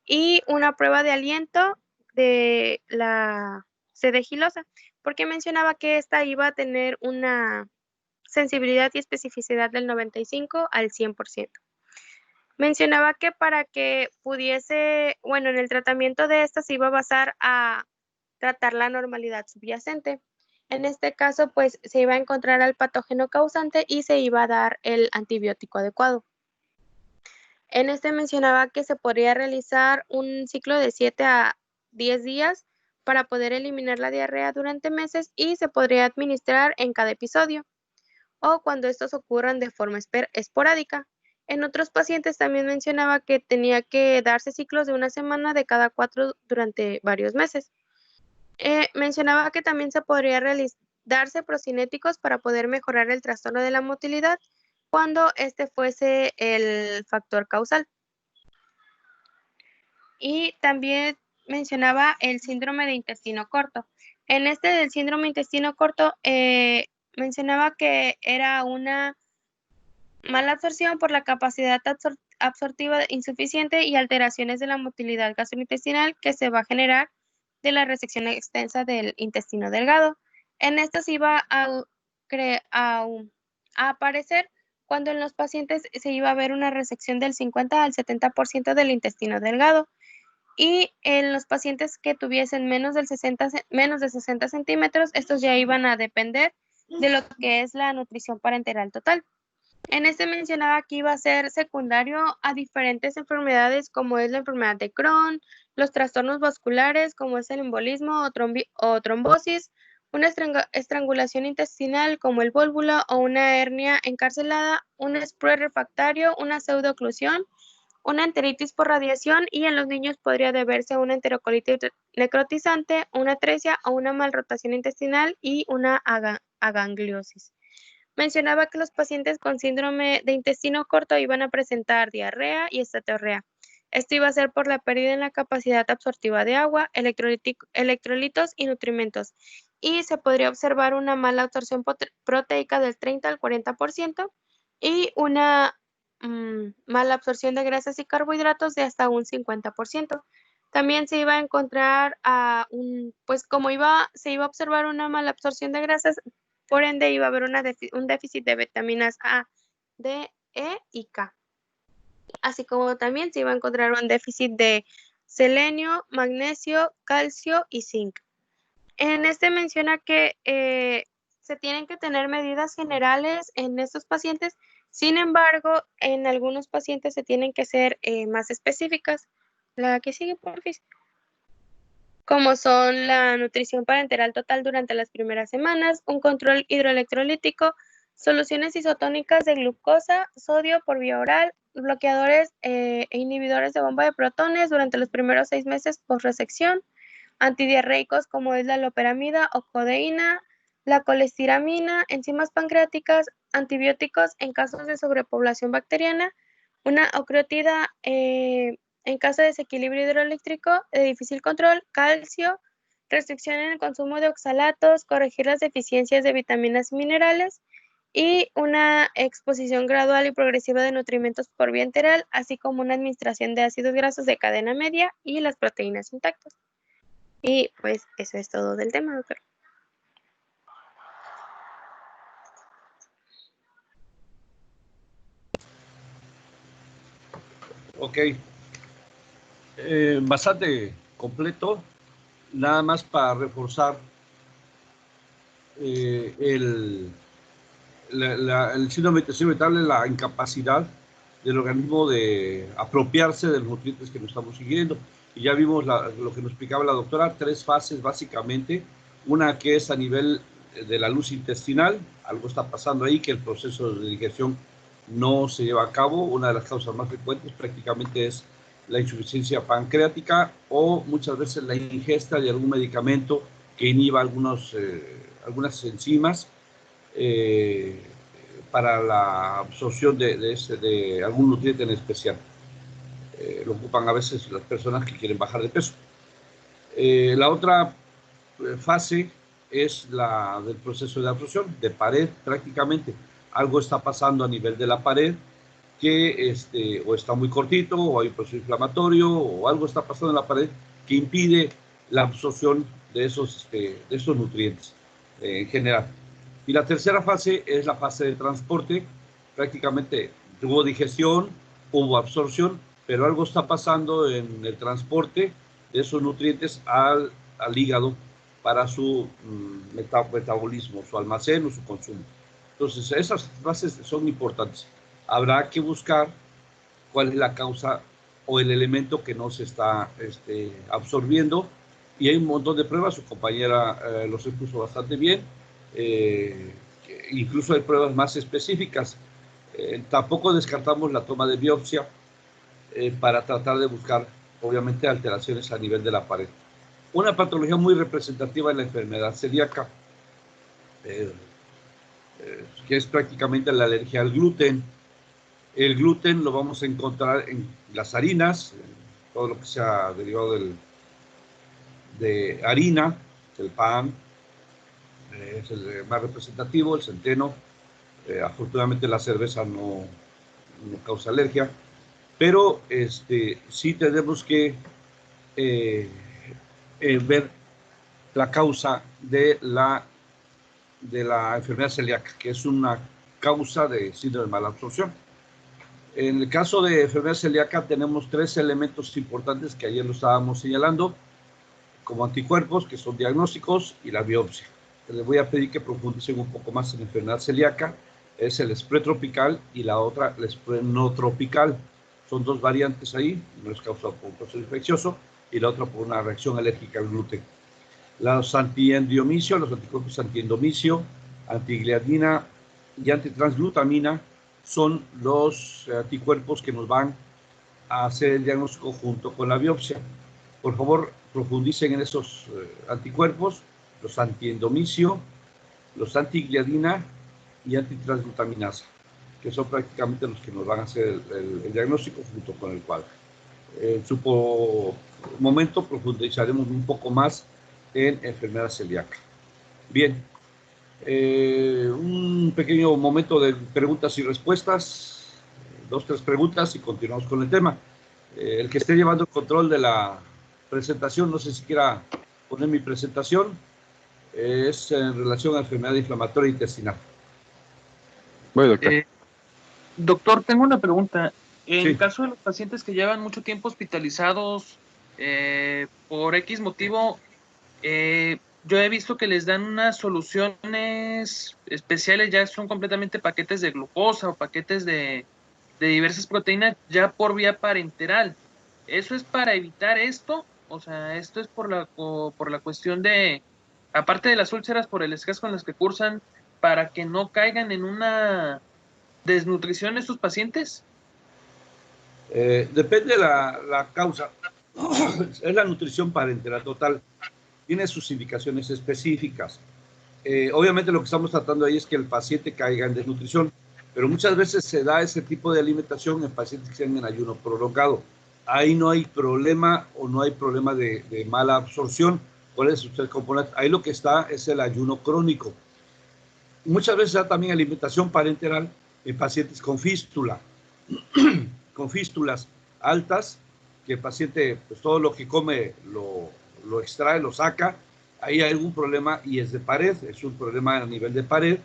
y una prueba de aliento de la sedegilosa, porque mencionaba que esta iba a tener una sensibilidad y especificidad del 95 al 100%. Mencionaba que para que pudiese, bueno, en el tratamiento de esta se iba a basar a tratar la normalidad subyacente. En este caso, pues se iba a encontrar al patógeno causante y se iba a dar el antibiótico adecuado. En este mencionaba que se podría realizar un ciclo de 7 a 10 días para poder eliminar la diarrea durante meses y se podría administrar en cada episodio o cuando estos ocurran de forma esporádica. En otros pacientes también mencionaba que tenía que darse ciclos de una semana de cada 4 durante varios meses. Mencionaba que también se podría darse procinéticos para poder mejorar el trastorno de la motilidad cuando este fuese el factor causal. Y también mencionaba el síndrome de intestino corto. En este del síndrome de intestino corto, mencionaba que era una mala absorción por la capacidad absortiva insuficiente y alteraciones de la motilidad gastrointestinal que se va a generar de la resección extensa del intestino delgado. En esto se iba a aparecer cuando en los pacientes se iba a ver una resección del 50 al 70% del intestino delgado. Y en los pacientes que tuviesen menos de 60 centímetros, estos ya iban a depender de lo que es la nutrición parenteral total. En este mencionaba que iba a ser secundario a diferentes enfermedades como es la enfermedad de Crohn, los trastornos vasculares como es el embolismo o trombosis, una estrangulación intestinal como el vólvulo o una hernia encarcelada, un sprue refractario, una pseudooclusión, una enteritis por radiación y en los niños podría deberse a una enterocolitis necrotizante, una atresia o una malrotación intestinal y una agangliosis. Mencionaba que los pacientes con síndrome de intestino corto iban a presentar diarrea y estatorrea. Esto iba a ser por la pérdida en la capacidad absortiva de agua, electrolitos y nutrimentos. Y se podría observar una mala absorción proteica del 30 al 40% y una mala absorción de grasas y carbohidratos de hasta un 50%. También se iba a encontrar pues como se iba a observar una mala absorción de grasas, por ende iba a haber un déficit de vitaminas A, D, E y K. Así como también se iba a encontrar un déficit de selenio, magnesio, calcio y zinc. En este menciona que se tienen que tener medidas generales en estos pacientes, sin embargo, en algunos pacientes se tienen que ser más específicas, La que sigue, porfis. Como son la nutrición parenteral total durante las primeras semanas, un control hidroelectrolítico, soluciones isotónicas de glucosa, sodio por vía oral, bloqueadores e inhibidores de bomba de protones durante los primeros 6 meses post-resección, antidiarreicos como es la loperamida o codeína, la colestiramina, enzimas pancreáticas, antibióticos en casos de sobrepoblación bacteriana, una ocreotida en caso de desequilibrio hidroeléctrico de difícil control, calcio, restricción en el consumo de oxalatos, corregir las deficiencias de vitaminas y minerales, y una exposición gradual y progresiva de nutrimentos por vía enteral, así como una administración de ácidos grasos de cadena media y las proteínas intactas. Y pues eso es todo del tema, doctor. Ok. Bastante completo. Nada más para reforzar el síndrome de intestino irritable, la incapacidad del organismo de apropiarse de los nutrientes que nos estamos siguiendo. Y ya vimos lo que nos explicaba la doctora, 3 fases básicamente. Una que es a nivel de la luz intestinal, algo está pasando ahí, que el proceso de digestión no se lleva a cabo. Una de las causas más frecuentes prácticamente es la insuficiencia pancreática o muchas veces la ingesta de algún medicamento que inhiba algunas enzimas para la absorción de algún nutriente en especial. Lo ocupan a veces las personas que quieren bajar de peso. La otra fase es la del proceso de absorción, de pared prácticamente. Algo está pasando a nivel de la pared que o está muy cortito, o hay un proceso inflamatorio, o algo está pasando en la pared que impide la absorción de esos nutrientes en general. Y la tercera fase es la fase de transporte. Prácticamente hubo digestión, hubo absorción, pero algo está pasando en el transporte de esos nutrientes al hígado para su metabolismo, su almacén o su consumo. Entonces, esas fases son importantes. Habrá que buscar cuál es la causa o el elemento que no se está absorbiendo, y hay un montón de pruebas. Su compañera los expuso bastante bien. Incluso hay pruebas más específicas. Tampoco descartamos la toma de biopsia para tratar de buscar, obviamente, alteraciones a nivel de la pared. Una patología muy representativa en la enfermedad celíaca, que es prácticamente la alergia al gluten. El gluten lo vamos a encontrar en las harinas, todo lo que sea derivado de harina, el pan, es el más representativo, el centeno. Afortunadamente la cerveza no causa alergia, pero sí tenemos que ver la causa de la enfermedad celíaca, que es una causa de síndrome de mala absorción. En el caso de enfermedad celíaca tenemos 3 elementos importantes que ayer lo estábamos señalando, como anticuerpos, que son diagnósticos, y la biopsia. Les voy a pedir que profundicen un poco más en enfermedad celíaca. Es el spread tropical y la otra, el spread no tropical. Son 2 variantes ahí, una es causada por un proceso infeccioso y la otra por una reacción alérgica al gluten. Los antiendomicio, los anticuerpos antiendomicio, antigliadina y antitransglutamina son los anticuerpos que nos van a hacer el diagnóstico junto con la biopsia. Por favor, profundicen en esos anticuerpos, los antiendomicio, los antigliadina y antitransglutaminasa, que son prácticamente los que nos van a hacer el diagnóstico junto con el cuadro. En su momento profundizaremos un poco más en enfermedad celíaca. Bien, un pequeño momento de preguntas y respuestas, 2 o 3 preguntas y continuamos con el tema. El que esté llevando el control de la presentación, no sé si quiera poner mi presentación, es en relación a enfermedad inflamatoria intestinal. Bueno, doctor. Doctor, tengo una pregunta. En Sí. caso de los pacientes que llevan mucho tiempo hospitalizados por X motivo, yo he visto que les dan unas soluciones especiales, ya son completamente paquetes de glucosa o paquetes de diversas proteínas ya por vía parenteral. ¿eso es para evitar esto? O sea, esto es por la cuestión de, aparte de las úlceras por el estrés con las que cursan, para que no caigan en una desnutrición estos pacientes. Depende de la causa. Es la nutrición parenteral total. Tiene sus indicaciones específicas. Obviamente lo que estamos tratando ahí es que el paciente caiga en desnutrición, pero muchas veces se da ese tipo de alimentación en pacientes que están en ayuno prolongado. Ahí no hay problema o no hay problema de mala absorción. ¿Cuál es el componente? Ahí lo que está es el ayuno crónico. Muchas veces se da también alimentación parenteral en pacientes con fístula, con fístulas altas, que el paciente, pues todo lo que come lo extrae, lo saca. Ahí hay algún problema y es de pared, es un problema a nivel de pared.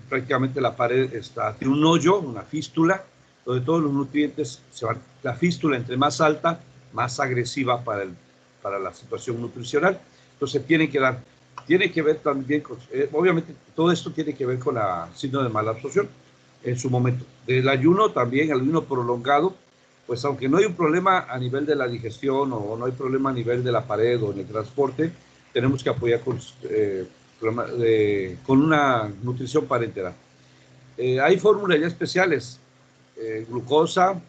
Prácticamente la pared tiene un hoyo, una fístula, donde todos los nutrientes se van. La fístula, entre más alta, más agresiva para la situación nutricional. Entonces tiene que ver también con, obviamente todo esto tiene que ver con la síndrome de mala absorción en su momento. Del ayuno también, el ayuno prolongado, pues aunque no hay un problema a nivel de la digestión o no hay problema a nivel de la pared o en el transporte, tenemos que apoyar con una nutrición parenteral. Hay fórmulas ya especiales, glucosa,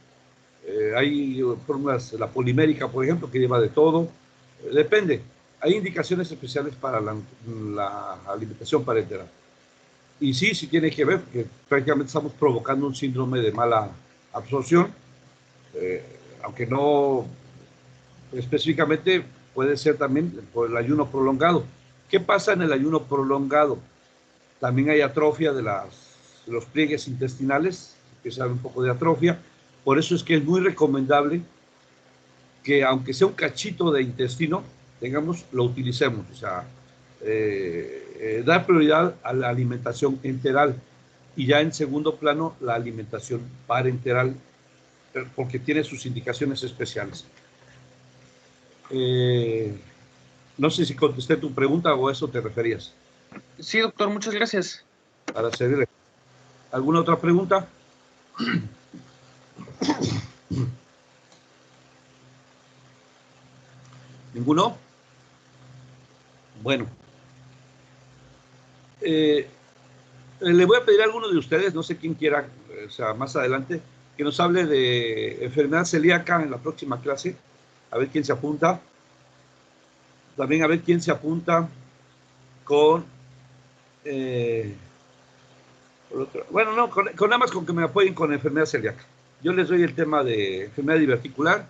hay fórmulas, la polimérica, por ejemplo, que lleva de todo, depende. Hay indicaciones especiales para la alimentación parenteral. Y sí tiene que ver, porque prácticamente estamos provocando un síndrome de mala absorción, aunque no específicamente, puede ser también por el ayuno prolongado. ¿Qué pasa en el ayuno prolongado? También hay atrofia de los pliegues intestinales, empieza a haber un poco de atrofia. Por eso es que es muy recomendable que, aunque sea un cachito de intestino, lo utilicemos. O sea, dar prioridad a la alimentación enteral y ya en segundo plano la alimentación parenteral, porque tiene sus indicaciones especiales. No sé si contesté tu pregunta o a eso te referías. Sí, doctor, muchas gracias. Para servirle. ¿Alguna otra pregunta? ¿Ninguno? Bueno. Le voy a pedir a alguno de ustedes, no sé quién quiera, o sea, más adelante, que nos hable de enfermedad celíaca en la próxima clase. A ver quién se apunta. También a ver quién se apunta con... bueno, no, con nada más con que me apoyen con enfermedad celíaca. Yo les doy el tema de enfermedad diverticular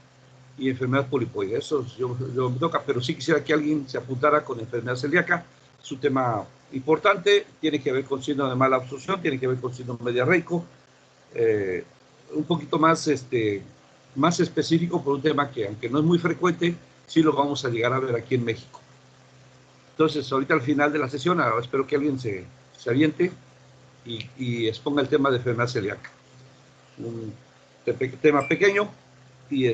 y enfermedad polipoide. Eso yo me toca, pero sí quisiera que alguien se apuntara con enfermedad celíaca. Es un tema importante, tiene que ver con síndrome de mala absorción, tiene que ver con síndrome diarreico, un poquito más, más específico por un tema que, aunque no es muy frecuente, sí lo vamos a llegar a ver aquí en México. Entonces, ahorita al final de la sesión, espero que alguien se aviente y exponga el tema de enfermedad celíaca. Un tema pequeño, y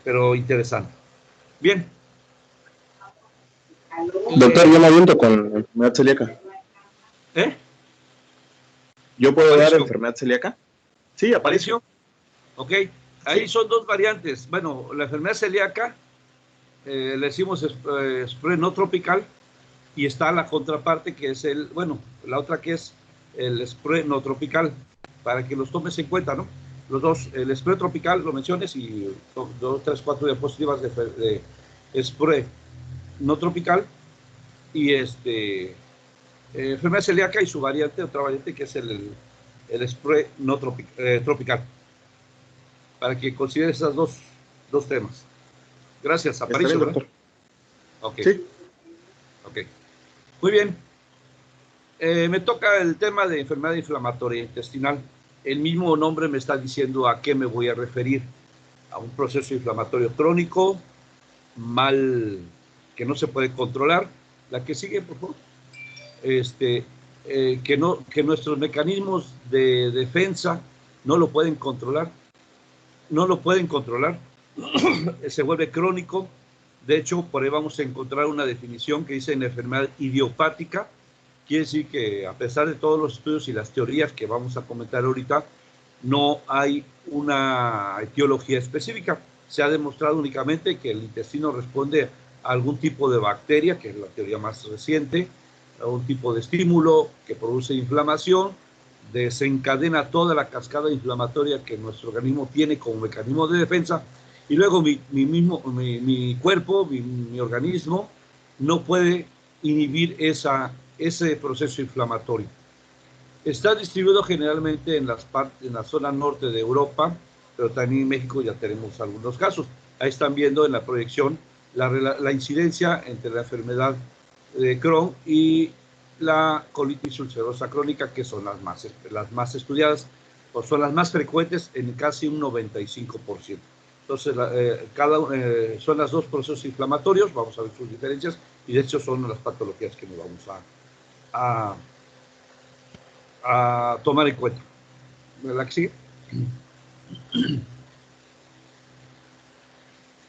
pero interesante. Bien. Doctor, yo me aviento con enfermedad celíaca. ¿Yo puedo dar enfermedad celíaca? Sí, apareció. Ok, ahí son dos variantes. Bueno, la enfermedad celíaca le decimos spray no tropical, y está la contraparte que es la otra que es el spray no tropical, para que los tomes en cuenta, ¿no? Los dos, el spray tropical lo menciones y 2, 3, 4 diapositivas de spray no tropical, y enfermedad celíaca y su variante, otra variante que es el spray no tropical, para que consideres esos dos temas. Gracias, Aparicio. Doctor. Okay. Sí. Ok. Muy bien. Me toca el tema de enfermedad inflamatoria intestinal. El mismo nombre me está diciendo a qué me voy a referir. A un proceso inflamatorio crónico, que no se puede controlar. La que sigue, por favor. Que nuestros mecanismos de defensa no lo pueden controlar. No lo pueden controlar. Se vuelve crónico. De hecho, por ahí vamos a encontrar una definición que dice en enfermedad idiopática. Quiere decir que, a pesar de todos los estudios y las teorías que vamos a comentar ahorita, no hay una etiología específica. Se ha demostrado únicamente que el intestino responde a algún tipo de bacteria, que es la teoría más reciente, a un tipo de estímulo que produce inflamación, desencadena toda la cascada inflamatoria que nuestro organismo tiene como mecanismo de defensa, y luego mi cuerpo, mi organismo, no puede inhibir ese proceso inflamatorio. Está distribuido generalmente en la zona norte de Europa, pero también en México ya tenemos algunos casos. Ahí están viendo en la proyección la incidencia entre la enfermedad de Crohn y la colitis ulcerosa crónica, que son las más estudiadas, o son las más frecuentes en casi un 95%. Entonces, son los dos procesos inflamatorios, vamos a ver sus diferencias, y de hecho son las patologías que nos vamos a tomar en cuenta. ¿La que sigue?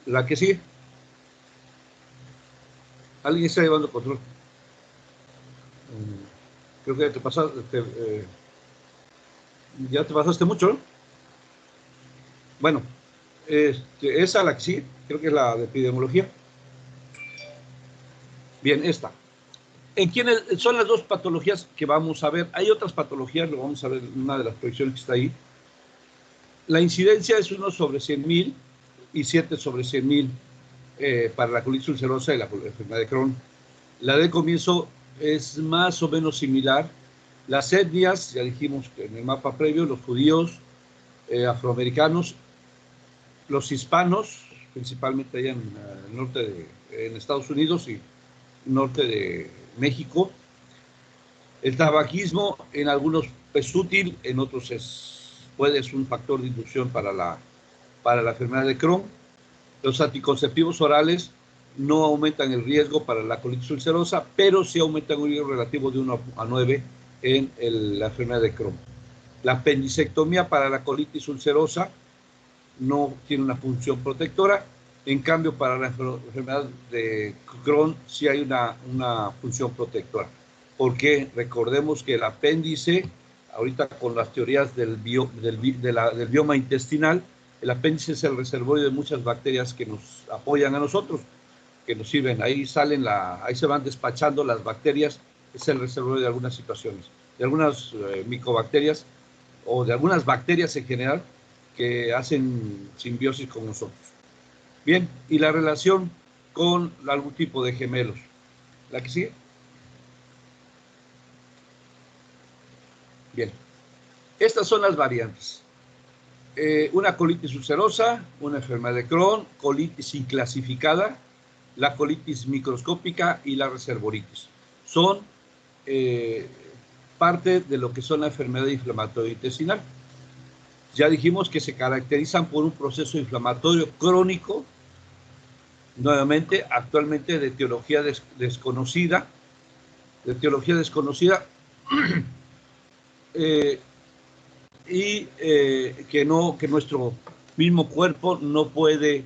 ¿La que sigue? ¿Alguien está llevando control? Creo que ya te pasaste mucho, ¿no? Bueno, esa la que sigue, creo que es la de epidemiología. Bien, esta. ¿En quiénes son las dos patologías que vamos a ver? Hay otras patologías, lo vamos a ver en una de las proyecciones que está ahí. La incidencia es 1 sobre 100,000 y 7 sobre 100,000 para la colitis ulcerosa y la enfermedad de Crohn. La de comienzo es más o menos similar. Las etnias, ya dijimos que en el mapa previo, los judíos, afroamericanos, los hispanos, principalmente allá en el norte en Estados Unidos y norte de México. El tabaquismo en algunos es útil, en otros es un factor de inducción para la enfermedad de Crohn. Los anticonceptivos orales no aumentan el riesgo para la colitis ulcerosa, pero sí aumentan un riesgo relativo de 1 a 9 en la enfermedad de Crohn. La apendicectomía para la colitis ulcerosa no tiene una función protectora. En cambio, para la enfermedad de Crohn sí hay una función protectora. Porque recordemos que el apéndice, ahorita con las teorías del bioma intestinal, el apéndice es el reservorio de muchas bacterias que nos apoyan a nosotros, que nos sirven. Ahí se van despachando las bacterias, es el reservorio de algunas situaciones, de algunas micobacterias o de algunas bacterias en general que hacen simbiosis con nosotros. Bien, y la relación con algún tipo de gemelos. ¿La que sigue? Bien, estas son las variantes. Una colitis ulcerosa, una enfermedad de Crohn, colitis inclasificada, la colitis microscópica y la reservoritis. Son parte de lo que son la enfermedad inflamatoria intestinal. Ya dijimos que se caracterizan por un proceso inflamatorio crónico, nuevamente, actualmente de etiología desconocida, y que nuestro mismo cuerpo no puede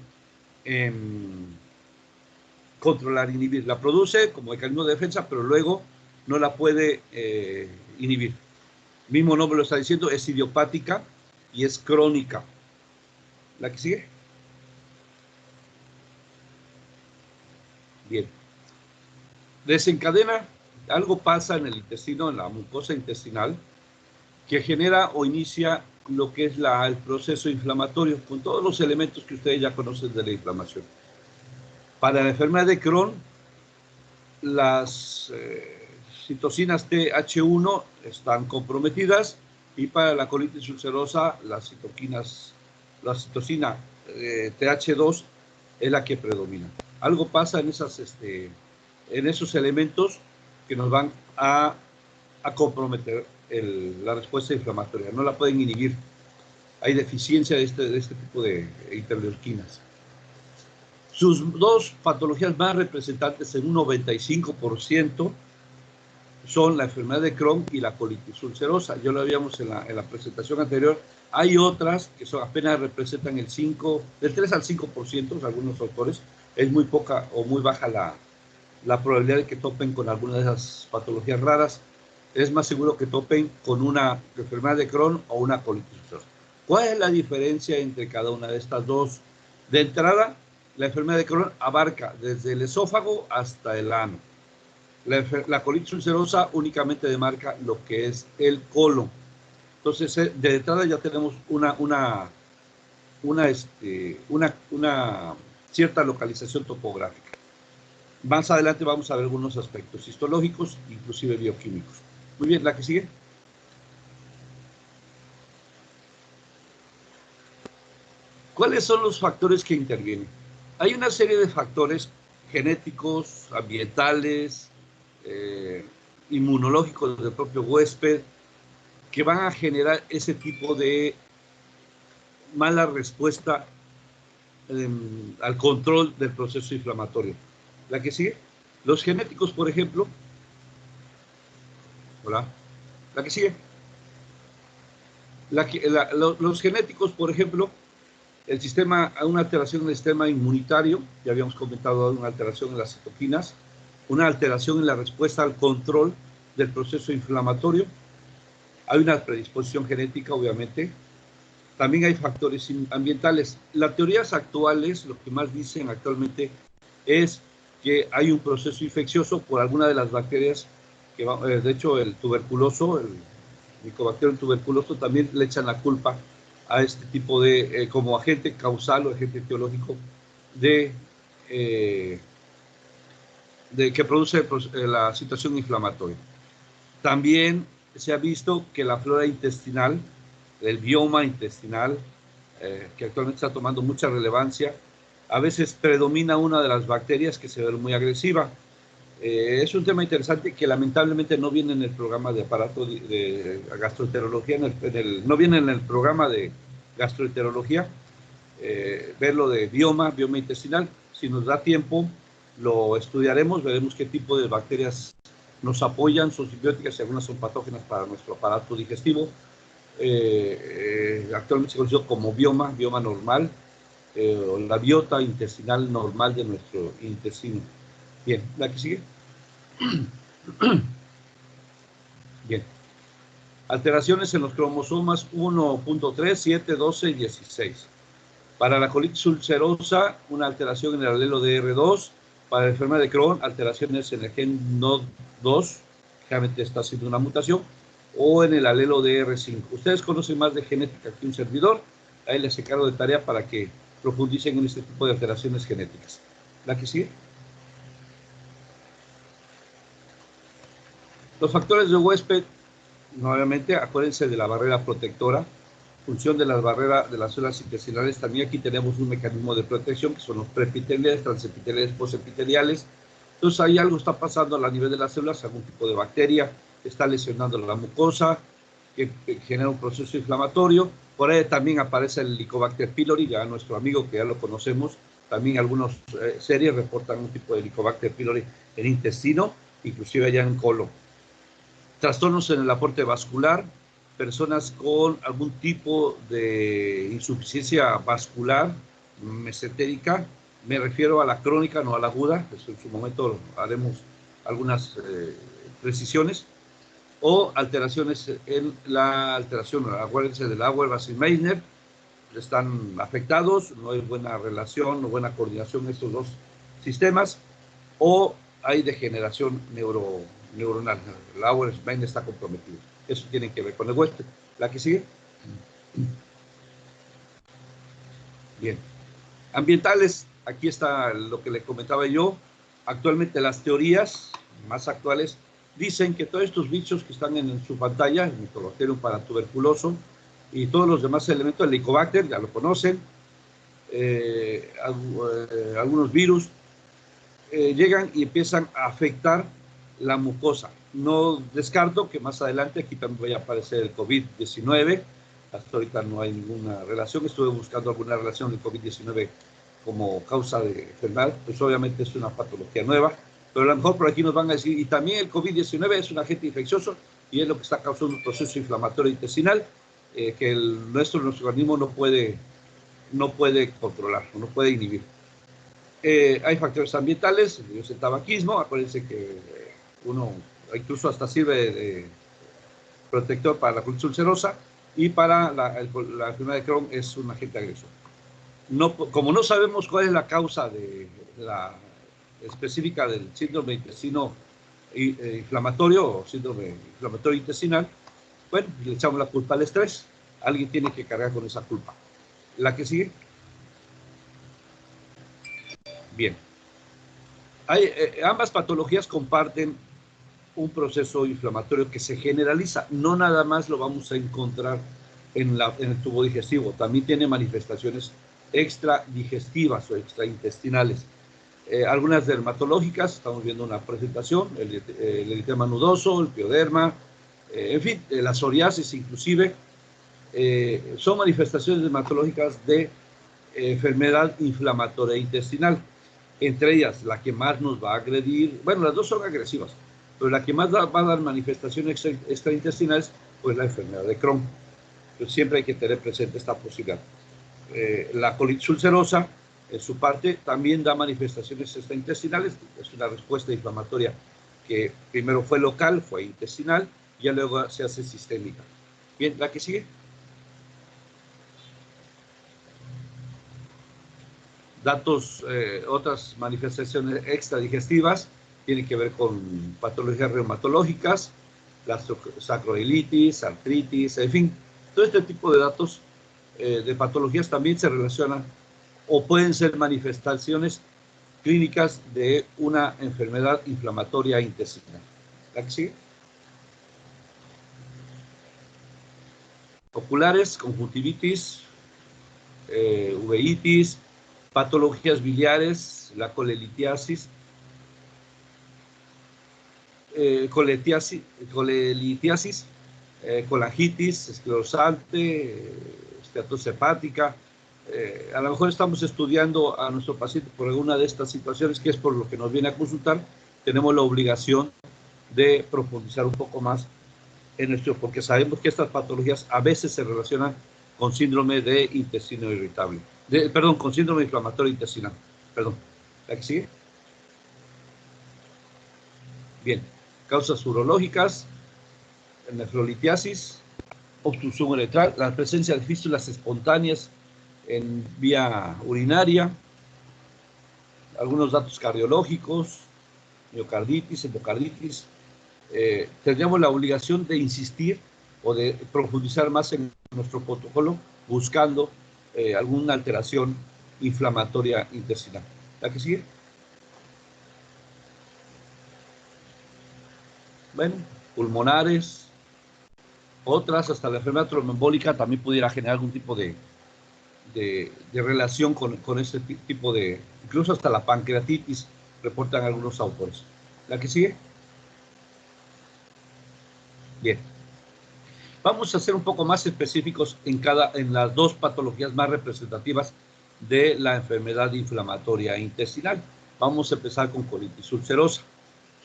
controlar, inhibir. La produce como mecanismo de defensa, pero luego no la puede inhibir. El mismo nombre lo está diciendo, es idiopática y es crónica. ¿La que sigue? Bien. Desencadena, algo pasa en el intestino, en la mucosa intestinal, que genera o inicia lo que es el proceso inflamatorio, con todos los elementos que ustedes ya conocen de la inflamación. Para la enfermedad de Crohn, las citocinas TH1 están comprometidas, y para la colitis ulcerosa, la citocina TH2 es la que predomina. Algo pasa en esos elementos que nos van a comprometer la respuesta inflamatoria. No la pueden inhibir. Hay deficiencia de este tipo de interleuquinas. Sus dos patologías más representantes en un 95% son la enfermedad de Crohn y la colitis ulcerosa. Ya lo habíamos en la presentación anterior. Hay otras que apenas representan del 3 al 5%, algunos autores. Es muy poca o muy baja la probabilidad de que topen con alguna de esas patologías raras. Es más seguro que topen con una enfermedad de Crohn o una colitis ulcerosa. ¿Cuál es la diferencia entre cada una de estas dos? De entrada, la enfermedad de Crohn abarca desde el esófago hasta el ano. La colitis ulcerosa únicamente demarca lo que es el colon. Entonces, de entrada ya tenemos una cierta localización topográfica. Más adelante vamos a ver algunos aspectos histológicos, inclusive bioquímicos. Muy bien, la que sigue. ¿Cuáles son los factores que intervienen? Hay una serie de factores genéticos, ambientales, inmunológicos del propio huésped, que van a generar ese tipo de mala respuesta al control del proceso inflamatorio. La que sigue. Los genéticos, por ejemplo. Hola. La que sigue. Los genéticos, por ejemplo, una alteración en el sistema inmunitario, ya habíamos comentado una alteración en las citoquinas, una alteración en la respuesta al control del proceso inflamatorio. Hay una predisposición genética, obviamente. También hay factores ambientales. Las teorías actuales, lo que más dicen actualmente es que hay un proceso infeccioso por alguna de las bacterias, de hecho el tuberculoso, el Mycobacterium tuberculoso, también le echan la culpa a este tipo de, como agente causal o agente etiológico que produce la situación inflamatoria. También se ha visto que la flora intestinal, el bioma intestinal, que actualmente está tomando mucha relevancia, a veces predomina una de las bacterias que se ve muy agresiva. Es un tema interesante que lamentablemente no viene en el programa de aparato de gastroenterología, no viene en el programa de gastroenterología, verlo de bioma intestinal. Si nos da tiempo, lo estudiaremos, veremos qué tipo de bacterias nos apoyan, son simbióticas y algunas son patógenas para nuestro aparato digestivo. Actualmente se conoce como bioma normal, o la biota intestinal normal de nuestro intestino. Bien, ¿la que sigue? Bien. Alteraciones en los cromosomas 1.3, 7, 12 y 16. Para la colitis ulcerosa, una alteración en el alelo de R2. Para la enfermedad de Crohn, alteraciones en el gen NOD2, realmente está haciendo una mutación, o en el alelo de R5. Ustedes conocen más de genética que un servidor, ahí les encargo de tarea para que profundicen en este tipo de alteraciones genéticas. ¿La que sigue? Los factores de huésped, nuevamente, acuérdense de la barrera protectora, función de la barrera de las células intestinales. También aquí tenemos un mecanismo de protección, que son los preepiteliales, transepiteliales, posepiteliales. Entonces, ahí algo está pasando a nivel de las células, algún tipo de bacteria está lesionando la mucosa, que genera un proceso inflamatorio. Por ahí también aparece el Helicobacter pylori, ya nuestro amigo que ya lo conocemos. También algunas series reportan un tipo de Helicobacter pylori en intestino, inclusive allá en colon. Trastornos en el aporte vascular, personas con algún tipo de insuficiencia vascular mesentérica, me refiero a la crónica, no a la aguda, pues en su momento haremos algunas precisiones, o alteraciones en la alteración, acuérdense del Auerbach-Meissner, están afectados, no hay buena relación, no buena coordinación en estos dos sistemas, o hay degeneración neuronal, el Auerbach-Meissner está comprometido. Eso tiene que ver con el huésped. ¿La que sigue? Bien. Ambientales, aquí está lo que le comentaba yo. Actualmente las teorías más actuales dicen que todos estos bichos que están en su pantalla, el Mycobacterium paratuberculoso y todos los demás elementos, el Helicobacter, ya lo conocen, algunos virus, llegan y empiezan a afectar la mucosa. No descarto que más adelante aquí también vaya a aparecer el COVID-19. Hasta ahorita no hay ninguna relación. Estuve buscando alguna relación del COVID-19 como causa de enfermedad. Pues obviamente es una patología nueva. Pero a lo mejor por aquí nos van a decir, y también el COVID-19 es un agente infeccioso y es lo que está causando un proceso inflamatorio intestinal que nuestro organismo no puede controlar, no puede inhibir. Hay factores ambientales, el tabaquismo. Acuérdense que uno incluso hasta sirve de protector para la colitis ulcerosa. y para la enfermedad de Crohn es un agente agresor. No, como no sabemos cuál es la causa de la específica del síndrome intestino inflamatorio o síndrome inflamatorio intestinal, bueno, le echamos la culpa al estrés. Alguien tiene que cargar con esa culpa. ¿La que sigue? Bien. Ambas patologías comparten un proceso inflamatorio que se generaliza. No nada más lo vamos a encontrar en el tubo digestivo, también tiene manifestaciones extradigestivas o extraintestinales. Algunas dermatológicas, estamos viendo una presentación, el eritema nudoso, el pioderma, en fin, la psoriasis inclusive, son manifestaciones dermatológicas de enfermedad inflamatoria intestinal. Entre ellas, la que más nos va a agredir, bueno, las dos son agresivas, pero la que más va a dar manifestaciones extraintestinales, pues la enfermedad de Crohn. Entonces siempre hay que tener presente esta posibilidad. La colitis ulcerosa, en su parte, también da manifestaciones extraintestinales. Es una respuesta inflamatoria que primero fue local, fue intestinal, y ya luego se hace sistémica. Bien, ¿la que sigue? Datos, otras manifestaciones extradigestivas tienen que ver con patologías reumatológicas, la sacroilitis, artritis, en fin, todo este tipo de datos de patologías también se relacionan o pueden ser manifestaciones clínicas de una enfermedad inflamatoria intestinal. ¿La que sigue? Oculares, conjuntivitis, uveitis, patologías biliares, la colelitiasis, colangitis, esclerosante, esteatosis hepática. A lo mejor estamos estudiando a nuestro paciente por alguna de estas situaciones, que es por lo que nos viene a consultar. Tenemos la obligación de profundizar un poco más en esto, porque sabemos que estas patologías a veces se relacionan con síndrome de intestino irritable. Con síndrome inflamatorio intestinal. ¿La que sigue? Bien. Causas urológicas, nefrolitiasis, obstrucción uretral, la presencia de fístulas espontáneas en vía urinaria, algunos datos cardiológicos, miocarditis, endocarditis. Tendríamos la obligación de insistir o de profundizar más en nuestro protocolo buscando alguna alteración inflamatoria intestinal. ¿La que sigue? Bueno, pulmonares, otras, hasta la enfermedad tromboembólica también pudiera generar algún tipo de relación con este tipo de, incluso hasta la pancreatitis, reportan algunos autores. ¿La que sigue? Bien. Vamos a ser un poco más específicos en las dos patologías más representativas de la enfermedad inflamatoria intestinal. Vamos a empezar con colitis ulcerosa.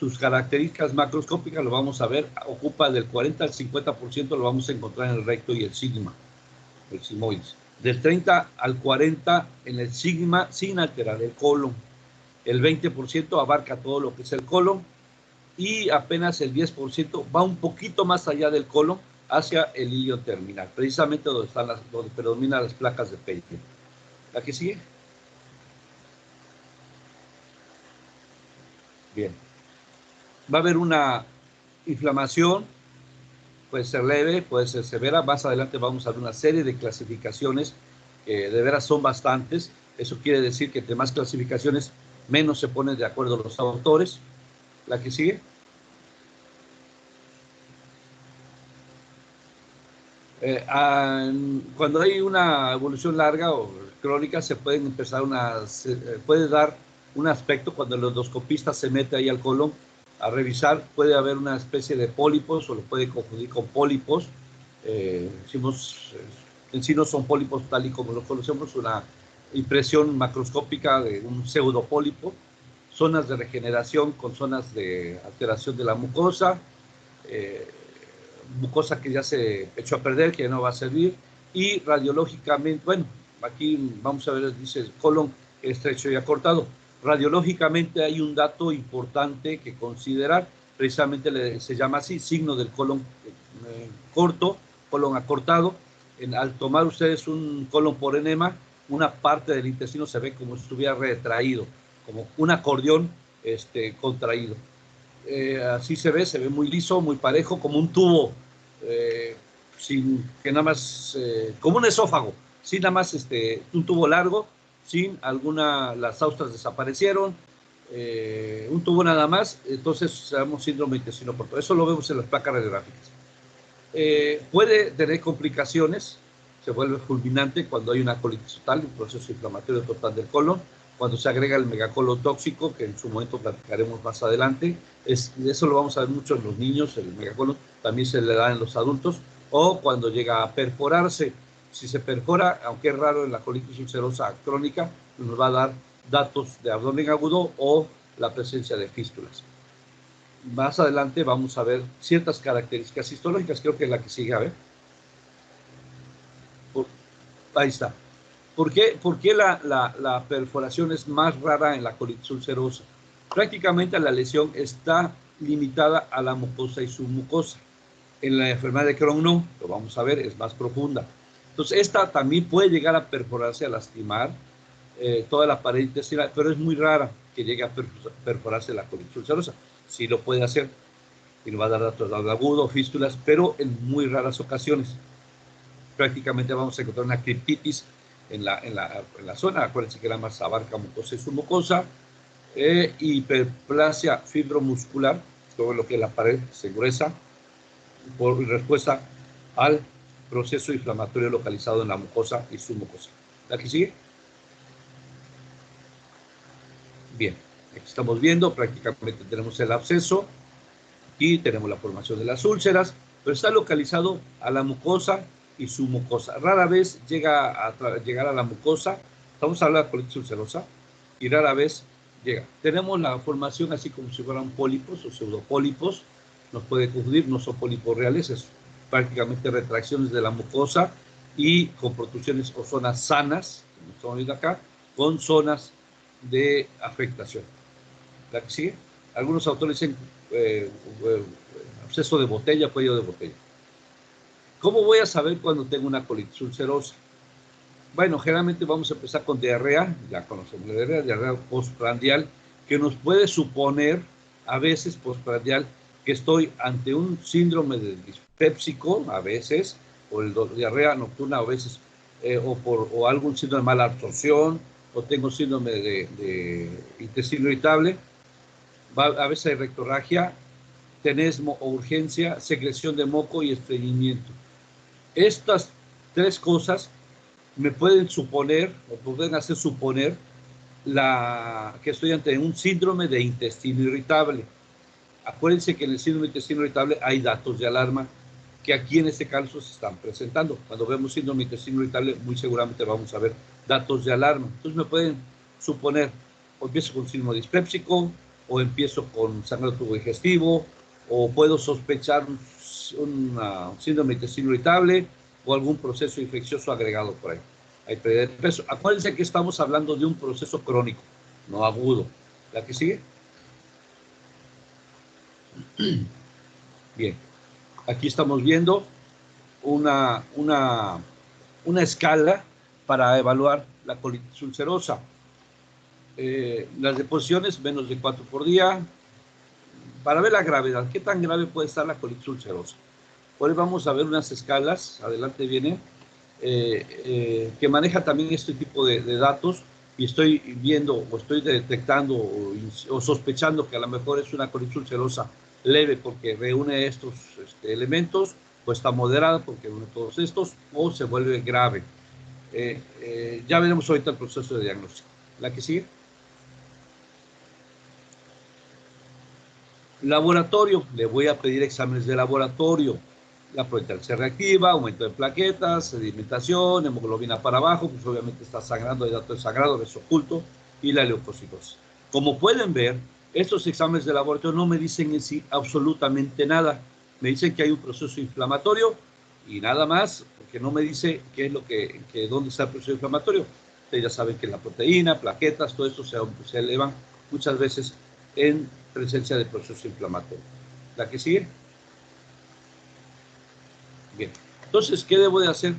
Sus características macroscópicas lo vamos a ver, ocupa del 40 al 50%, lo vamos a encontrar en el recto y el sigma, el sigmoides. Del 30 al 40 en el sigma sin alterar el colon. El 20% abarca todo lo que es el colon y apenas el 10% va un poquito más allá del colon hacia el ilio terminal, precisamente donde predominan las placas de Petri. ¿La que sigue? Bien. Va a haber una inflamación, puede ser leve, puede ser severa. Más adelante vamos a ver una serie de clasificaciones que de veras son bastantes. Eso quiere decir que entre más clasificaciones, menos se ponen de acuerdo los autores. ¿La que sigue? Cuando hay una evolución larga o crónica, se pueden empezar puede dar un aspecto cuando el endoscopista se mete ahí al colon a revisar, puede haber una especie de pólipos o lo puede confundir con pólipos. Decimos, en sí no son pólipos tal y como los conocemos, una impresión macroscópica de un pseudopólipo, zonas de regeneración con zonas de alteración de la mucosa, mucosa que ya se echó a perder, que ya no va a servir, y radiológicamente, bueno, aquí vamos a ver, dice colon estrecho y acortado. Radiológicamente hay un dato importante que considerar, precisamente se llama así, signo del colon corto, colon acortado. Al tomar ustedes un colon por enema, una parte del intestino se ve como si estuviera retraído, como un acordeón contraído. Así se ve muy liso, muy parejo, como un tubo, sin que nada más, como un esófago, sin nada más un tubo largo, sin las austras desaparecieron, un tubo nada más. Entonces sabemos síndrome de intestino corto. Eso lo vemos en las placas radiográficas. Puede tener complicaciones, se vuelve fulminante cuando hay una colitis total, un proceso inflamatorio total del colon, cuando se agrega el megacolon tóxico, que en su momento platicaremos más adelante. Eso lo vamos a ver mucho en los niños, el megacolon, también se le da en los adultos, o cuando llega a perforarse. Si se perfora, aunque es raro en la colitis ulcerosa crónica, nos va a dar datos de abdomen agudo o la presencia de fístulas. Más adelante vamos a ver ciertas características histológicas, creo que es la que sigue, a ver. Ahí está. ¿Por qué la perforación es más rara en la colitis ulcerosa? Prácticamente la lesión está limitada a la mucosa y submucosa. En la enfermedad de Crohn no, lo vamos a ver, es más profunda. Entonces, esta también puede llegar a perforarse, a lastimar toda la pared intestinal, pero es muy rara que llegue a perforarse la colitis ulcerosa. Sí lo puede hacer, y nos va a dar datos de agudo, fístulas, pero en muy raras ocasiones. Prácticamente vamos a encontrar una criptitis en la zona. Acuérdense que la más abarca mucosa y submucosa, hiperplasia fibromuscular, todo lo que la pared se gruesa por respuesta al proceso inflamatorio localizado en la mucosa y submucosa. ¿La que sigue? Bien, aquí estamos viendo, prácticamente tenemos el absceso y tenemos la formación de las úlceras, pero está localizado a la mucosa y submucosa. Rara vez llega a llegar a la mucosa, estamos hablando de colitis ulcerosa, y rara vez llega. Tenemos la formación así como si fueran pólipos o pseudopólipos, nos puede confundir, no son pólipos reales, es prácticamente retracciones de la mucosa y con protrusiones o zonas sanas, como estamos viendo acá, con zonas de afectación. ¿La que sigue? Algunos autores dicen absceso de botella, cuello de botella. ¿Cómo voy a saber cuando tengo una colitis ulcerosa? Bueno, generalmente vamos a empezar con diarrea, ya conocemos la diarrea postprandial, que nos puede suponer, a veces postprandial, que estoy ante un síndrome de dispépsico, a veces, o diarrea nocturna, a veces, o algún síndrome de mala absorción, o tengo síndrome de intestino irritable, a veces hay rectorragia, tenesmo o urgencia, secreción de moco y estreñimiento. Estas tres cosas me pueden suponer, o pueden hacer suponer, que estoy ante un síndrome de intestino irritable. Acuérdense que en el síndrome de intestino irritable hay datos de alarma que aquí en este caso se están presentando. Cuando vemos síndrome de intestino irritable, muy seguramente vamos a ver datos de alarma. Entonces me pueden suponer, o empiezo con síndrome dispépsico, o empiezo con sangrado tubo digestivo, o puedo sospechar un síndrome de intestino irritable o algún proceso infeccioso agregado por ahí. Hay pérdida de peso. Acuérdense que estamos hablando de un proceso crónico, no agudo. ¿La que sigue? Bien, aquí estamos viendo una escala para evaluar la colitis ulcerosa. Las deposiciones, menos de 4 por día. Para ver la gravedad, ¿qué tan grave puede estar la colitis ulcerosa? Hoy vamos a ver unas escalas, adelante viene, que maneja también este tipo de datos, y estoy viendo o estoy detectando o sospechando que a lo mejor es una colitis ulcerosa leve porque reúne estos elementos, o está moderada porque reúne todos estos, o se vuelve grave. Ya veremos ahorita el proceso de diagnóstico. ¿La que sigue? Laboratorio, le voy a pedir exámenes de laboratorio. La proteína C reactiva, aumento de plaquetas, sedimentación, hemoglobina para abajo, pues obviamente está sangrando, hay datos de sangrado, res oculto, y la leucocitosis. Como pueden ver, estos exámenes de laboratorio no me dicen en sí absolutamente nada. Me dicen que hay un proceso inflamatorio y nada más, porque no me dice qué es lo dónde está el proceso inflamatorio. Ustedes ya saben que la proteína, plaquetas, todo esto se elevan muchas veces en presencia de proceso inflamatorio. ¿La que sigue? Bien. Entonces, ¿qué debo de hacer?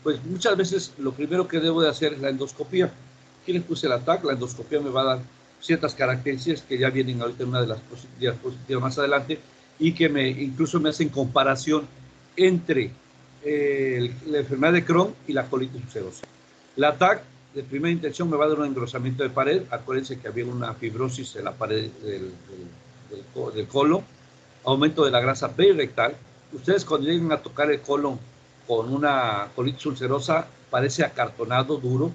Pues muchas veces lo primero que debo de hacer es la endoscopía. Aquí les puse el TAC, la endoscopía me va a dar ciertas características que ya vienen ahorita en una de las diapositivas más adelante y que incluso me hacen comparación entre la enfermedad de Crohn y la colitis ulcerosa. La TAC de primera intención me va a dar un engrosamiento de pared. Acuérdense que había una fibrosis en la pared del colon, aumento de la grasa perirectal. Ustedes cuando lleguen a tocar el colon con una colitis ulcerosa parece acartonado, duro.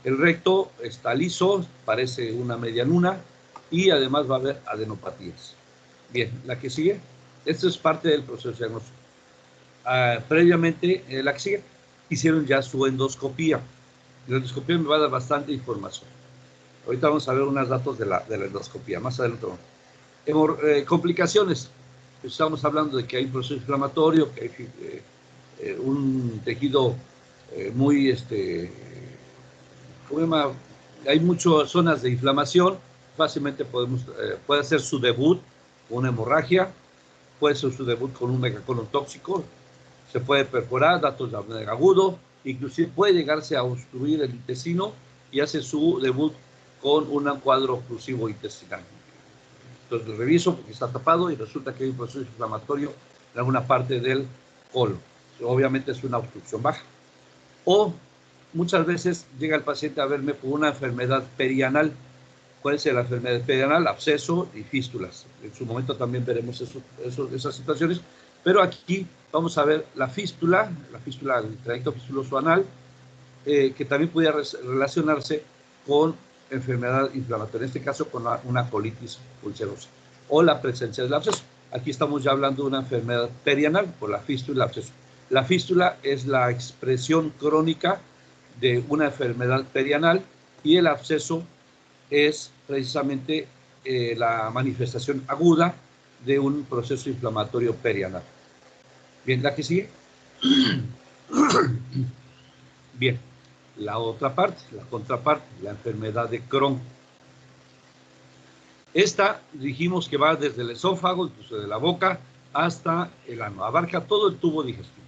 El recto está liso, parece una media luna y además va a haber adenopatías. Bien, la que sigue. Esto es parte del proceso diagnóstico. Previamente, la que sigue, hicieron ya su endoscopía. La endoscopía me va a dar bastante información. Ahorita vamos a ver unos datos de la endoscopía, más adelante. Complicaciones. Estamos hablando de que hay un proceso inflamatorio, que hay un tejido muy, hay muchas zonas de inflamación. Fácilmente puede hacer su debut con una hemorragia, puede ser su debut con un megacolon tóxico, se puede perforar, datos de abdomen agudo, inclusive puede llegarse a obstruir el intestino y hace su debut con un cuadro oclusivo intestinal. Entonces lo reviso porque está tapado y resulta que hay un proceso inflamatorio en alguna parte del colon. Obviamente es una obstrucción baja. O muchas veces llega el paciente a verme por una enfermedad perianal. ¿Cuál es la enfermedad perianal? Absceso y fístulas. En su momento también veremos esas situaciones. Pero aquí vamos a ver la fístula, el trayecto fistuloso anal, que también pudiera relacionarse con enfermedad inflamatoria, en este caso con una colitis ulcerosa, o la presencia del absceso. Aquí estamos ya hablando de una enfermedad perianal, por la fístula y el absceso. La fístula es la expresión crónica de una enfermedad perianal y el absceso es precisamente la manifestación aguda de un proceso inflamatorio perianal. Bien, la que sigue. Bien, la otra parte, la contraparte, la enfermedad de Crohn. Esta dijimos que va desde el esófago, incluso de la boca, hasta el ano. Abarca todo el tubo digestivo.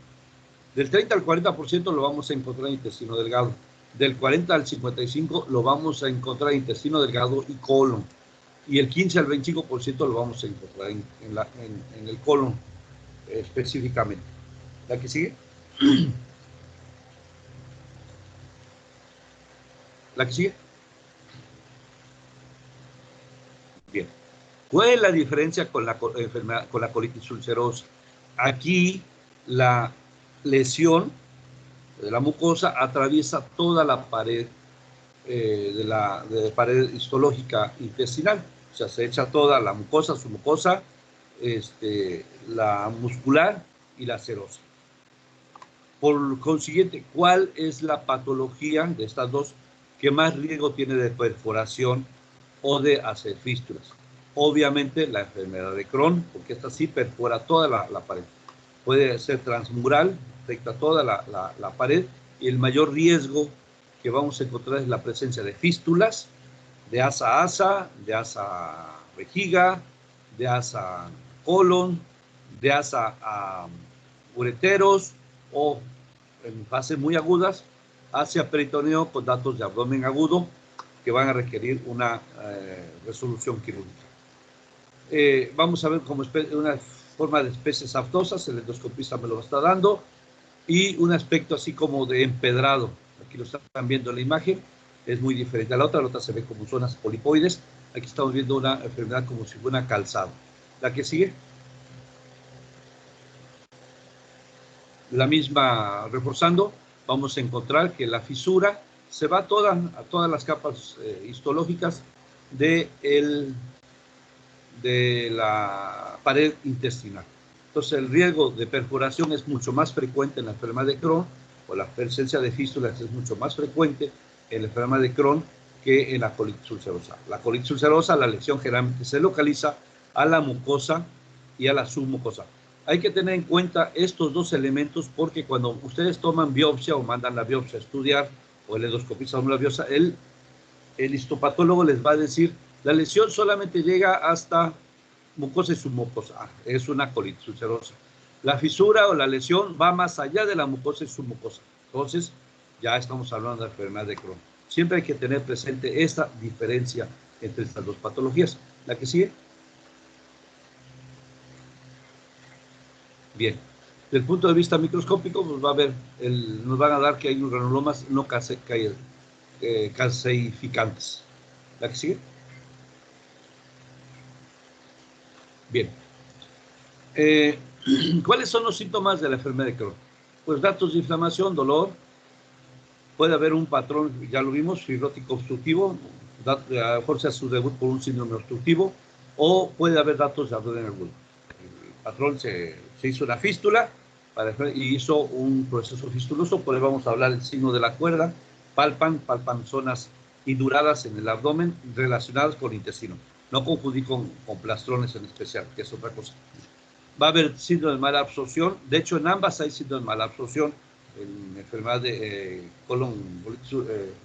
Del 30 al 40% lo vamos a encontrar en intestino delgado. Del 40 al 55% lo vamos a encontrar en intestino delgado y colon. Y el 15 al 25% lo vamos a encontrar en el colon específicamente. ¿La que sigue? ¿La que sigue? Bien. ¿Cuál es la diferencia con la colitis ulcerosa? Aquí la lesión de la mucosa atraviesa toda la pared de la pared histológica intestinal. O sea, se echa toda la mucosa, su mucosa, la muscular y la serosa. Por consiguiente, ¿cuál es la patología de estas dos que más riesgo tiene de perforación o de hacer fístulas? Obviamente la enfermedad de Crohn, porque esta sí perfora toda la pared. Puede ser transmural, afecta toda la pared, y el mayor riesgo que vamos a encontrar es la presencia de fístulas, de asa, de asa vejiga, de asa colon, de asa ureteros, o en fases muy agudas, hacia peritoneo con datos de abdomen agudo que van a requerir una resolución quirúrgica. Vamos a ver como una forma de especies aftosas, el endoscopista me lo está dando, y un aspecto así como de empedrado. Aquí lo están viendo en la imagen, es muy diferente a la otra se ve como zonas polipoides. Aquí estamos viendo una enfermedad como si fuera calzado. La que sigue. La misma, reforzando, vamos a encontrar que la fisura se va a todas las capas histológicas de la pared intestinal. Entonces el riesgo de perforación es mucho más frecuente en la enfermedad de Crohn, o la presencia de fístulas es mucho más frecuente en la enfermedad de Crohn que en la colitis ulcerosa. La colitis ulcerosa, la lesión generalmente se localiza a la mucosa y a la submucosa. Hay que tener en cuenta estos dos elementos porque cuando ustedes toman biopsia o mandan la biopsia a estudiar, o el endoscopista toma la biopsia, el histopatólogo les va a decir, la lesión solamente llega hasta mucosa y submucosa. Es una colitis ulcerosa. La fisura o la lesión va más allá de la mucosa y submucosa. Entonces, ya estamos hablando de enfermedad de Crohn. Siempre hay que tener presente esta diferencia entre estas dos patologías. ¿La que sigue? Bien. Desde el punto de vista microscópico, pues va a ver, nos van a dar que hay granulomas no calcificantes. ¿La que sigue? Bien. ¿Cuáles son los síntomas de la enfermedad de Crohn? Pues datos de inflamación, dolor, puede haber un patrón, ya lo vimos, fibrótico obstructivo, a lo mejor sea su debut por un síndrome obstructivo, o puede haber datos de abdomen agudo. El patrón se hizo una fístula y hizo un proceso fistuloso, por ahí vamos a hablar del signo de la cuerda, palpan zonas induradas en el abdomen relacionadas con el intestino. No confundir con plastrones en especial, que es otra cosa. Va a haber síndrome de mala absorción. De hecho, en ambas hay síndrome de mala absorción, en enfermedad de colon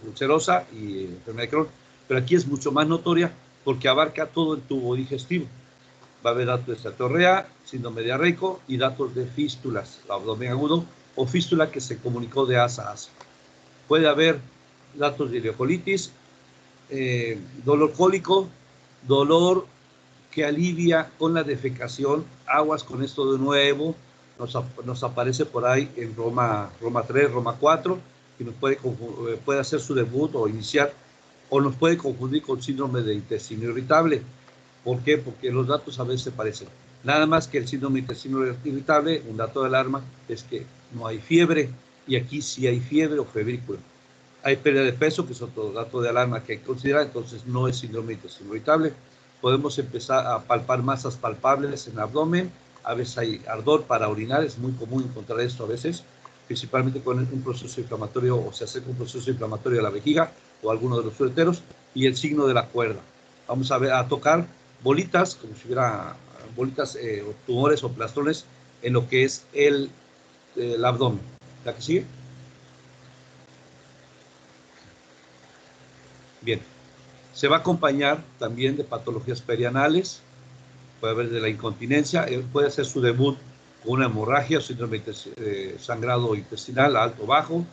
ulcerosa y enfermedad de Crohn. Pero aquí es mucho más notoria porque abarca todo el tubo digestivo. Va a haber datos de estatorrea, síndrome diarreico y datos de fístulas, abdomen agudo o fístula que se comunicó de asa a asa. Puede haber datos de ileocolitis, dolor cólico, dolor que alivia con la defecación. Aguas con esto de nuevo, nos aparece por ahí en Roma 3, Roma 4, y nos puede hacer su debut o iniciar, o nos puede confundir con síndrome de intestino irritable. ¿Por qué? Porque los datos a veces se parecen. Nada más que el síndrome de intestino irritable, un dato de alarma es que no hay fiebre, y aquí sí hay fiebre o febrícula. Hay pérdida de peso, que es otro dato de alarma que hay que considerar, entonces no es síndrome de intestino irritable. Podemos empezar a palpar masas palpables en el abdomen, a veces hay ardor para orinar, es muy común encontrar esto a veces, principalmente con un proceso inflamatorio, o se acerca un proceso inflamatorio a la vejiga o a alguno de los ureteros, y el signo de la cuerda. Vamos a tocar bolitas, como si hubiera bolitas o tumores o plastrones en lo que es el abdomen. ¿La que sigue? Bien. Se va a acompañar también de patologías perianales, puede haber de la incontinencia, puede hacer su debut con una hemorragia, síndrome de sangrado intestinal alto o bajo,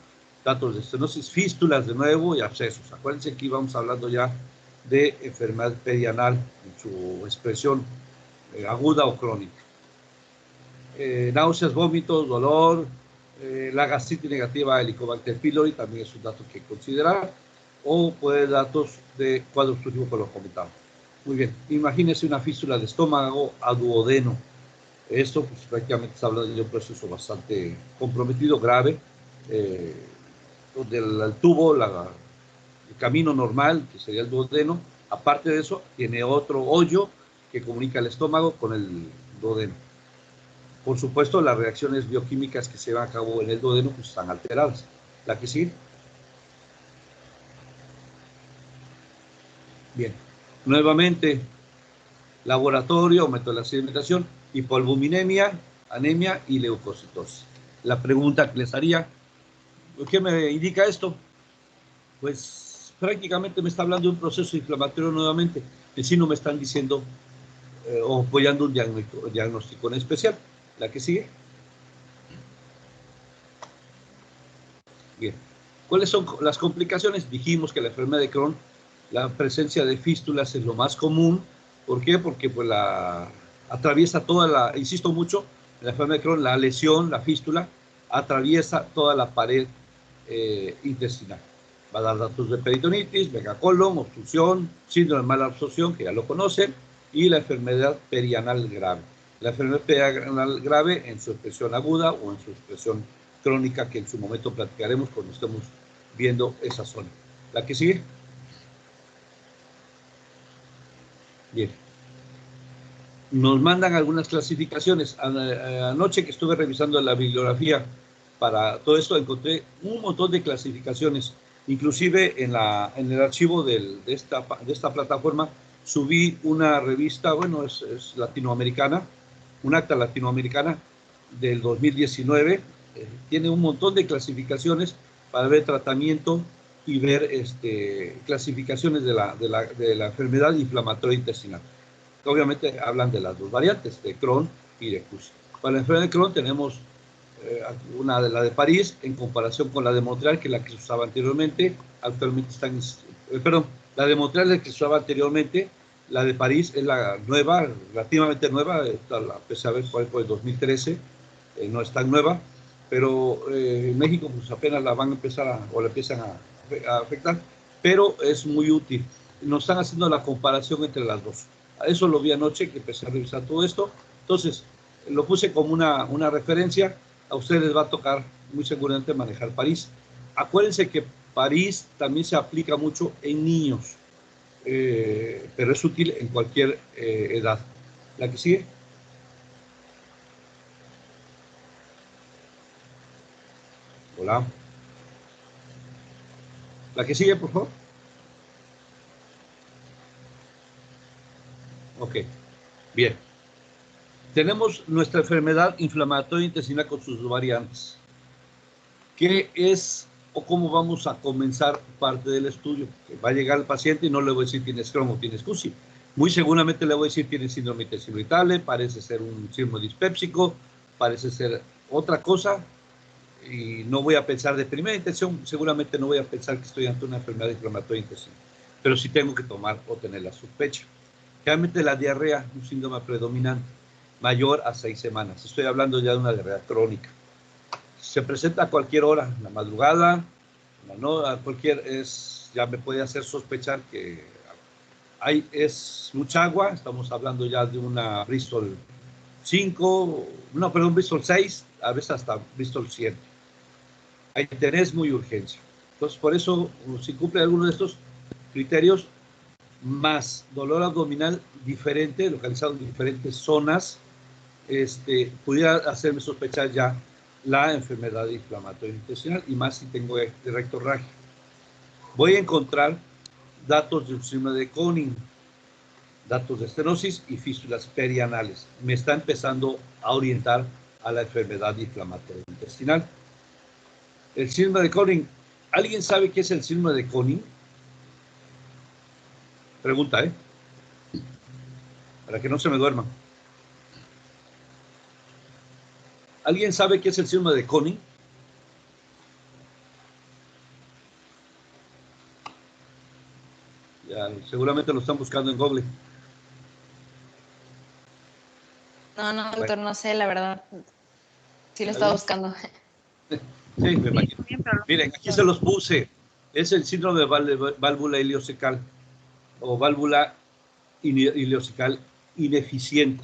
datos de estenosis, fístulas de nuevo y abscesos. Acuérdense que íbamos hablando ya de enfermedad perianal en su expresión aguda o crónica. Náuseas, vómitos, dolor, la gastritis negativa, Helicobacter pylori también es un dato que considerar, o puede datos de cuadro obstructivo por lo comentado. Muy bien, imagínense una fístula de estómago a duodeno. Esto pues, prácticamente se habla de un proceso bastante comprometido, grave, donde el tubo, el camino normal, que sería el duodeno, aparte de eso, tiene otro hoyo que comunica el estómago con el duodeno. Por supuesto, las reacciones bioquímicas que se llevan a cabo en el duodeno pues, están alteradas. ¿La que sigue? Bien, nuevamente, laboratorio, método de la sedimentación, hipoalbuminemia, anemia y leucocitosis. La pregunta que les haría, ¿qué me indica esto? Pues prácticamente me está hablando de un proceso inflamatorio nuevamente. En sí no me están diciendo o apoyando un diagnóstico en especial. ¿La que sigue? Bien, ¿cuáles son las complicaciones? Dijimos que la enfermedad de Crohn, la presencia de fístulas es lo más común. ¿Por qué? Porque pues, atraviesa toda la, insisto mucho, en la enfermedad de Crohn, la lesión, la fístula, atraviesa toda la pared intestinal. Va a dar datos de peritonitis, megacolon, obstrucción, síndrome de mala absorción, que ya lo conocen, y la enfermedad perianal grave. La enfermedad perianal grave en su expresión aguda o en su expresión crónica, que en su momento platicaremos cuando estemos viendo esa zona. ¿La que sigue? Bien. Nos mandan algunas clasificaciones. Anoche que estuve revisando la bibliografía para todo esto, encontré un montón de clasificaciones. Inclusive en el archivo de esta plataforma subí una revista, bueno, es latinoamericana, un acta latinoamericana del 2019. Tiene un montón de clasificaciones para ver tratamiento y ver clasificaciones de la enfermedad inflamatoria intestinal. Obviamente hablan de las dos variantes, de Crohn y de Cushing. Para la enfermedad de Crohn tenemos una de la de París en comparación con la de Montreal, que es la que se usaba anteriormente. Actualmente están, perdón, la de Montreal es la que se usaba anteriormente, la de París es la nueva, relativamente nueva, la empecé a ver por el 2013, no es tan nueva, pero en México pues apenas la van a empezar o la empiezan a afectar, pero es muy útil. Nos están haciendo la comparación entre las dos. Eso lo vi anoche, que empecé a revisar todo esto. Entonces, lo puse como una referencia. A ustedes les va a tocar muy seguramente manejar París. Acuérdense que París también se aplica mucho en niños, pero es útil en cualquier edad. ¿La que sigue? Hola. ¿La que sigue, por favor? Ok, bien. Tenemos nuestra enfermedad inflamatoria intestinal con sus variantes. ¿Qué es o cómo vamos a comenzar parte del estudio? Que va a llegar el paciente y no le voy a decir tienes Crohn o tienes CUSI. Muy seguramente le voy a decir tienes síndrome intestinal irritable, parece ser un síndrome dispépsico, parece ser otra cosa, y no voy a pensar de primera intención, seguramente no voy a pensar que estoy ante una enfermedad inflamatoria intestinal, pero sí tengo que tomar o tener la sospecha. Realmente la diarrea, un síndrome predominante, mayor a 6 semanas. Estoy hablando ya de una diarrea crónica. Se presenta a cualquier hora, en la madrugada, a cualquier, ya me puede hacer sospechar que es mucha agua. Estamos hablando ya de una Bristol 5, no, perdón, Bristol 6, a veces hasta Bristol 7. Hay interés, muy urgencia. Entonces, por eso, si cumple alguno de estos criterios, más dolor abdominal diferente, localizado en diferentes zonas, pudiera hacerme sospechar ya la enfermedad inflamatoria intestinal, y más si tengo rectorragia. Voy a encontrar datos de síndrome de Koenig, datos de estenosis y fístulas perianales. Me está empezando a orientar a la enfermedad inflamatoria intestinal. El síndrome de Koenig. ¿Alguien sabe qué es el síndrome de Koenig? Pregunta, para que no se me duerman. ¿Alguien sabe qué es el síndrome de Koenig? Ya, seguramente lo están buscando en Google. No, doctor, no sé, la verdad. Sí lo estaba buscando. Sí, me imagino. Miren, aquí se los puse. Es el síndrome de válvula ileocecal o válvula ileocecal ineficiente.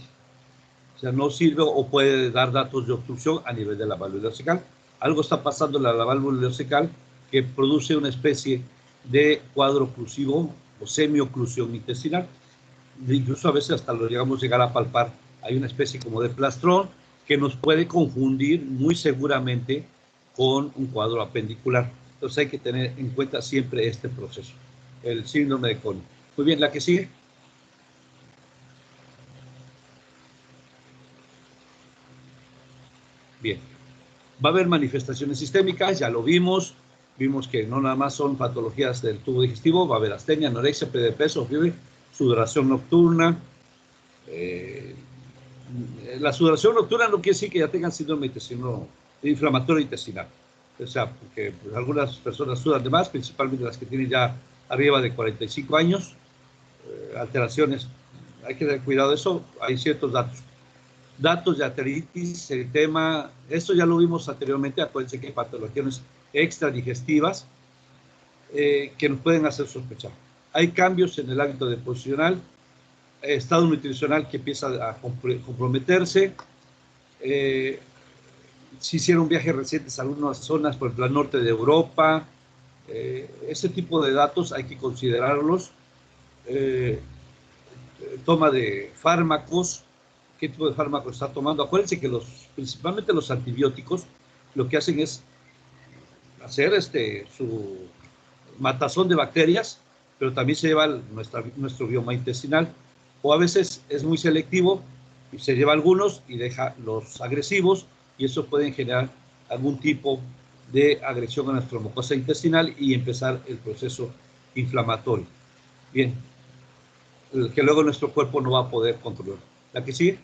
O sea, no sirve o puede dar datos de obstrucción a nivel de la válvula ileocecal. Algo está pasando en la válvula ileocecal que produce una especie de cuadro oclusivo o semioclusión intestinal. Incluso a veces hasta lo llegamos a llegar a palpar. Hay una especie como de plastrón que nos puede confundir muy seguramente con un cuadro apendicular. Entonces hay que tener en cuenta siempre este proceso, el síndrome de Koenig. Muy bien, ¿la que sigue? Bien. Va a haber manifestaciones sistémicas, ya lo vimos. Vimos que no nada más son patologías del tubo digestivo, va a haber astenia, anorexia, pérdida de peso, fiebre, sudoración nocturna. La sudoración nocturna no quiere decir que ya tengan síndrome inflamatorio intestinal. O sea, porque pues, algunas personas sudan de más, principalmente las que tienen ya arriba de 45 años. Alteraciones, hay que tener cuidado de eso. Hay ciertos datos. Datos de arteritis, eritema, esto ya lo vimos anteriormente. Acuérdense que hay patologías extradigestivas que nos pueden hacer sospechar. Hay cambios en el hábito deposicional, estado nutricional que empieza a comprometerse. Si hicieron viajes recientes a algunas zonas, por ejemplo, al norte de Europa, ese tipo de datos hay que considerarlos. Toma de fármacos, qué tipo de fármacos está tomando. Acuérdense que principalmente los antibióticos lo que hacen es hacer su matazón de bacterias, pero también se lleva nuestro bioma intestinal, o a veces es muy selectivo y se lleva algunos y deja los agresivos, y eso puede generar algún tipo de agresión a nuestra mucosa intestinal y empezar el proceso inflamatorio. Bien, que luego nuestro cuerpo no va a poder controlar. ¿La que sigue?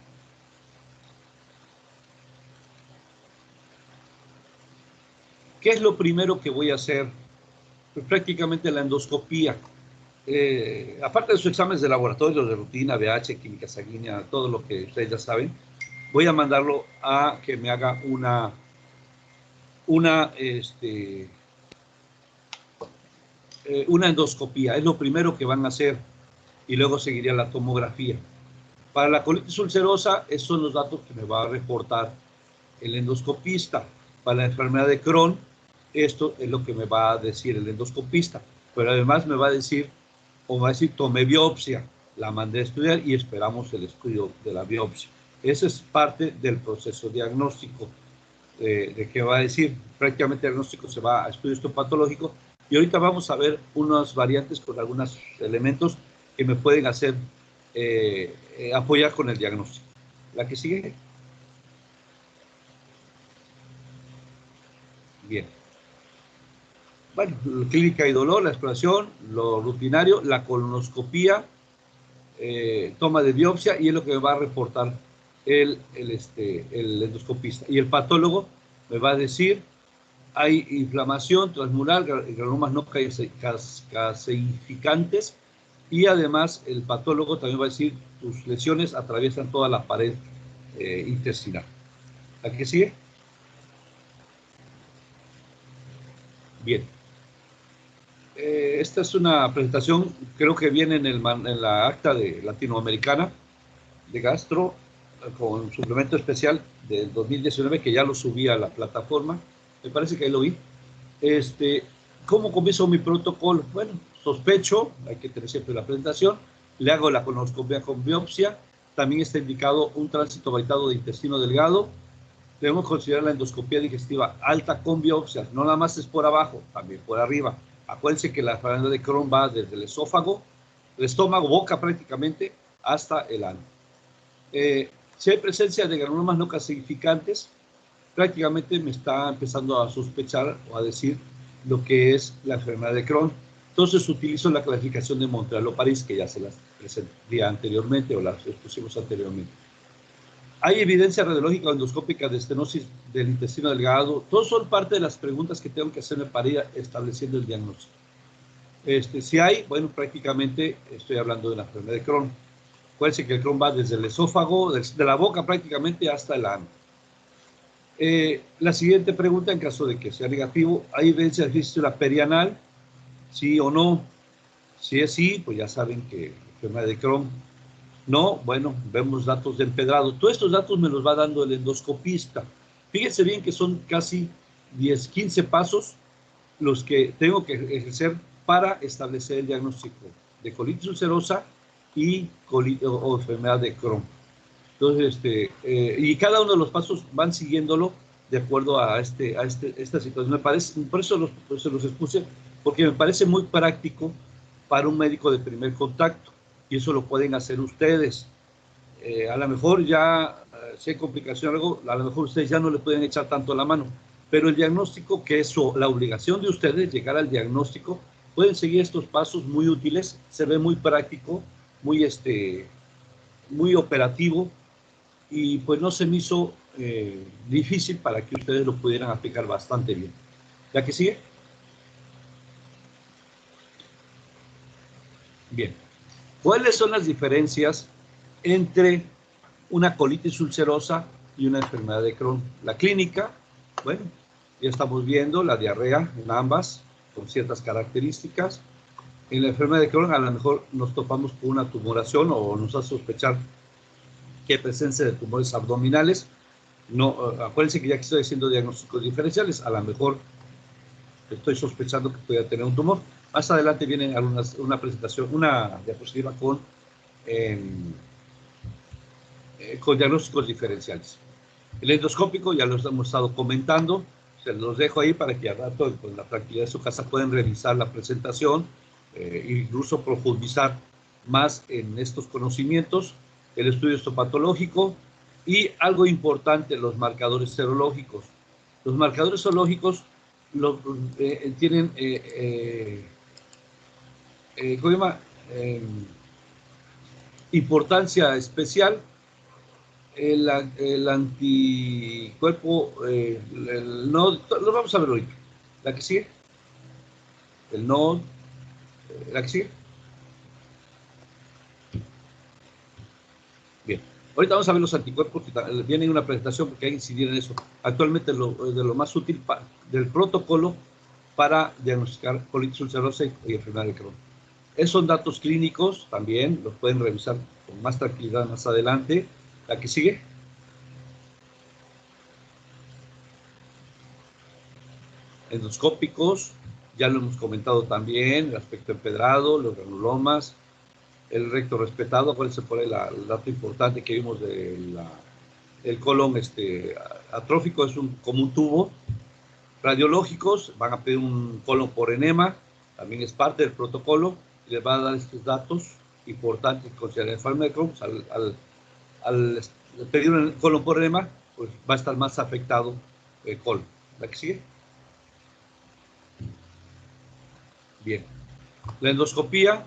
¿Qué es lo primero que voy a hacer? Pues prácticamente la endoscopía. Aparte de sus exámenes de laboratorio, de rutina, VH, química sanguínea, todo lo que ustedes ya saben, voy a mandarlo a que me haga una endoscopía. Es lo primero que van a hacer y luego seguiría la tomografía. Para la colitis ulcerosa, esos son los datos que me va a reportar el endoscopista. Para la enfermedad de Crohn, esto es lo que me va a decir el endoscopista. Pero además me va a decir, o va a decir, tomé biopsia, la mandé a estudiar y esperamos el estudio de la biopsia. Ese es parte del proceso diagnóstico, de que va a decir, prácticamente el diagnóstico se va a estudio histopatológico, y ahorita vamos a ver unas variantes con algunos elementos que me pueden hacer apoyar con el diagnóstico. ¿La que sigue? Bien. Bueno, clínica y dolor, la exploración, lo rutinario, la colonoscopía, toma de biopsia, y es lo que me va a reportar el endoscopista. Y el patólogo me va a decir, hay inflamación transmural, granulomas no caseificantes, y además el patólogo también va a decir, tus lesiones atraviesan toda la pared intestinal. ¿La que sigue? Bien. Esta es una presentación, creo que viene en la acta de latinoamericana de gastro, con suplemento especial del 2019, que ya lo subí a la plataforma. Me parece que ahí lo vi. ¿Cómo comienzo mi protocolo? Bueno, sospecho, hay que tener siempre la presentación, le hago la colonoscopia con biopsia, también está indicado un tránsito varitado de intestino delgado. Debemos considerar la endoscopia digestiva alta con biopsias, no nada más es por abajo, también por arriba. Acuérdense que la enfermedad de Crohn va desde el esófago, el estómago, boca prácticamente, hasta el ano. Si hay presencia de granulomas no calcificantes, prácticamente me está empezando a sospechar o a decir lo que es la enfermedad de Crohn. Entonces utilizo la clasificación de Montreal o París, que ya se las presenté anteriormente o las expusimos anteriormente. ¿Hay evidencia radiológica o endoscópica de estenosis del intestino delgado? Todos son parte de las preguntas que tengo que hacerme para ir estableciendo el diagnóstico. Si hay, bueno, prácticamente estoy hablando de la enfermedad de Crohn. Acuérdense que el Crohn va desde el esófago, de la boca prácticamente hasta el ano. La siguiente pregunta, en caso de que sea negativo, ¿hay evidencia de fístula perianal? ¿Sí o no? Si es sí, pues ya saben que enfermedad de Crohn. No, bueno, vemos datos de empedrado. Todos estos datos me los va dando el endoscopista. Fíjense bien que son casi 10, 15 pasos los que tengo que ejercer para establecer el diagnóstico de colitis ulcerosa y o enfermedad de Crohn. Entonces, y cada uno de los pasos van siguiéndolo de acuerdo a esta situación. Me parece, por eso se los expuse, porque me parece muy práctico para un médico de primer contacto, y eso lo pueden hacer ustedes. A lo mejor ya, si hay complicación o algo, a lo mejor ustedes ya no le pueden echar tanto la mano, pero el diagnóstico, que es la obligación de ustedes, llegar al diagnóstico, pueden seguir estos pasos muy útiles, se ve muy práctico, muy operativo, y pues no se me hizo difícil para que ustedes lo pudieran aplicar bastante bien. ¿La que sigue? Bien. ¿Cuáles son las diferencias entre una colitis ulcerosa y una enfermedad de Crohn? La clínica, bueno, ya estamos viendo la diarrea en ambas, con ciertas características. En la enfermedad de Crohn a lo mejor nos topamos con una tumoración o nos hace sospechar que hay presencia de tumores abdominales. No, acuérdense que ya que estoy haciendo diagnósticos diferenciales, a lo mejor estoy sospechando que pueda tener un tumor. Más adelante viene una presentación, una diapositiva con diagnósticos diferenciales. El endoscópico ya los hemos estado comentando, se los dejo ahí para que al rato, con la tranquilidad de su casa, pueden revisar la presentación, incluso profundizar más en estos conocimientos. El estudio histopatológico y algo importante, los marcadores serológicos. Los marcadores serológicos tienen ¿cómo se llama? Importancia especial. El anticuerpo, no, lo vamos a ver ahorita. La que sigue. El no. La que sigue. Bien. Ahorita vamos a ver los anticuerpos, que viene en una presentación porque hay que incidir en eso. Actualmente de lo más útil del protocolo para diagnosticar colitis ulcerosa y enfermedad de Crohn. Esos son datos clínicos también, los pueden revisar con más tranquilidad más adelante. La que sigue. Endoscópicos, ya lo hemos comentado también, el aspecto empedrado, los granulomas, el recto respetado. Acuérdense por ahí el dato importante que vimos del colon atrófico, es como un tubo. Radiológicos, van a pedir un colon por enema, también es parte del protocolo, y les van a dar estos datos importantes que consideran el fármaco. Al pedir un colon por enema, pues va a estar más afectado el colon. ¿La que sigue? Bien. La endoscopía,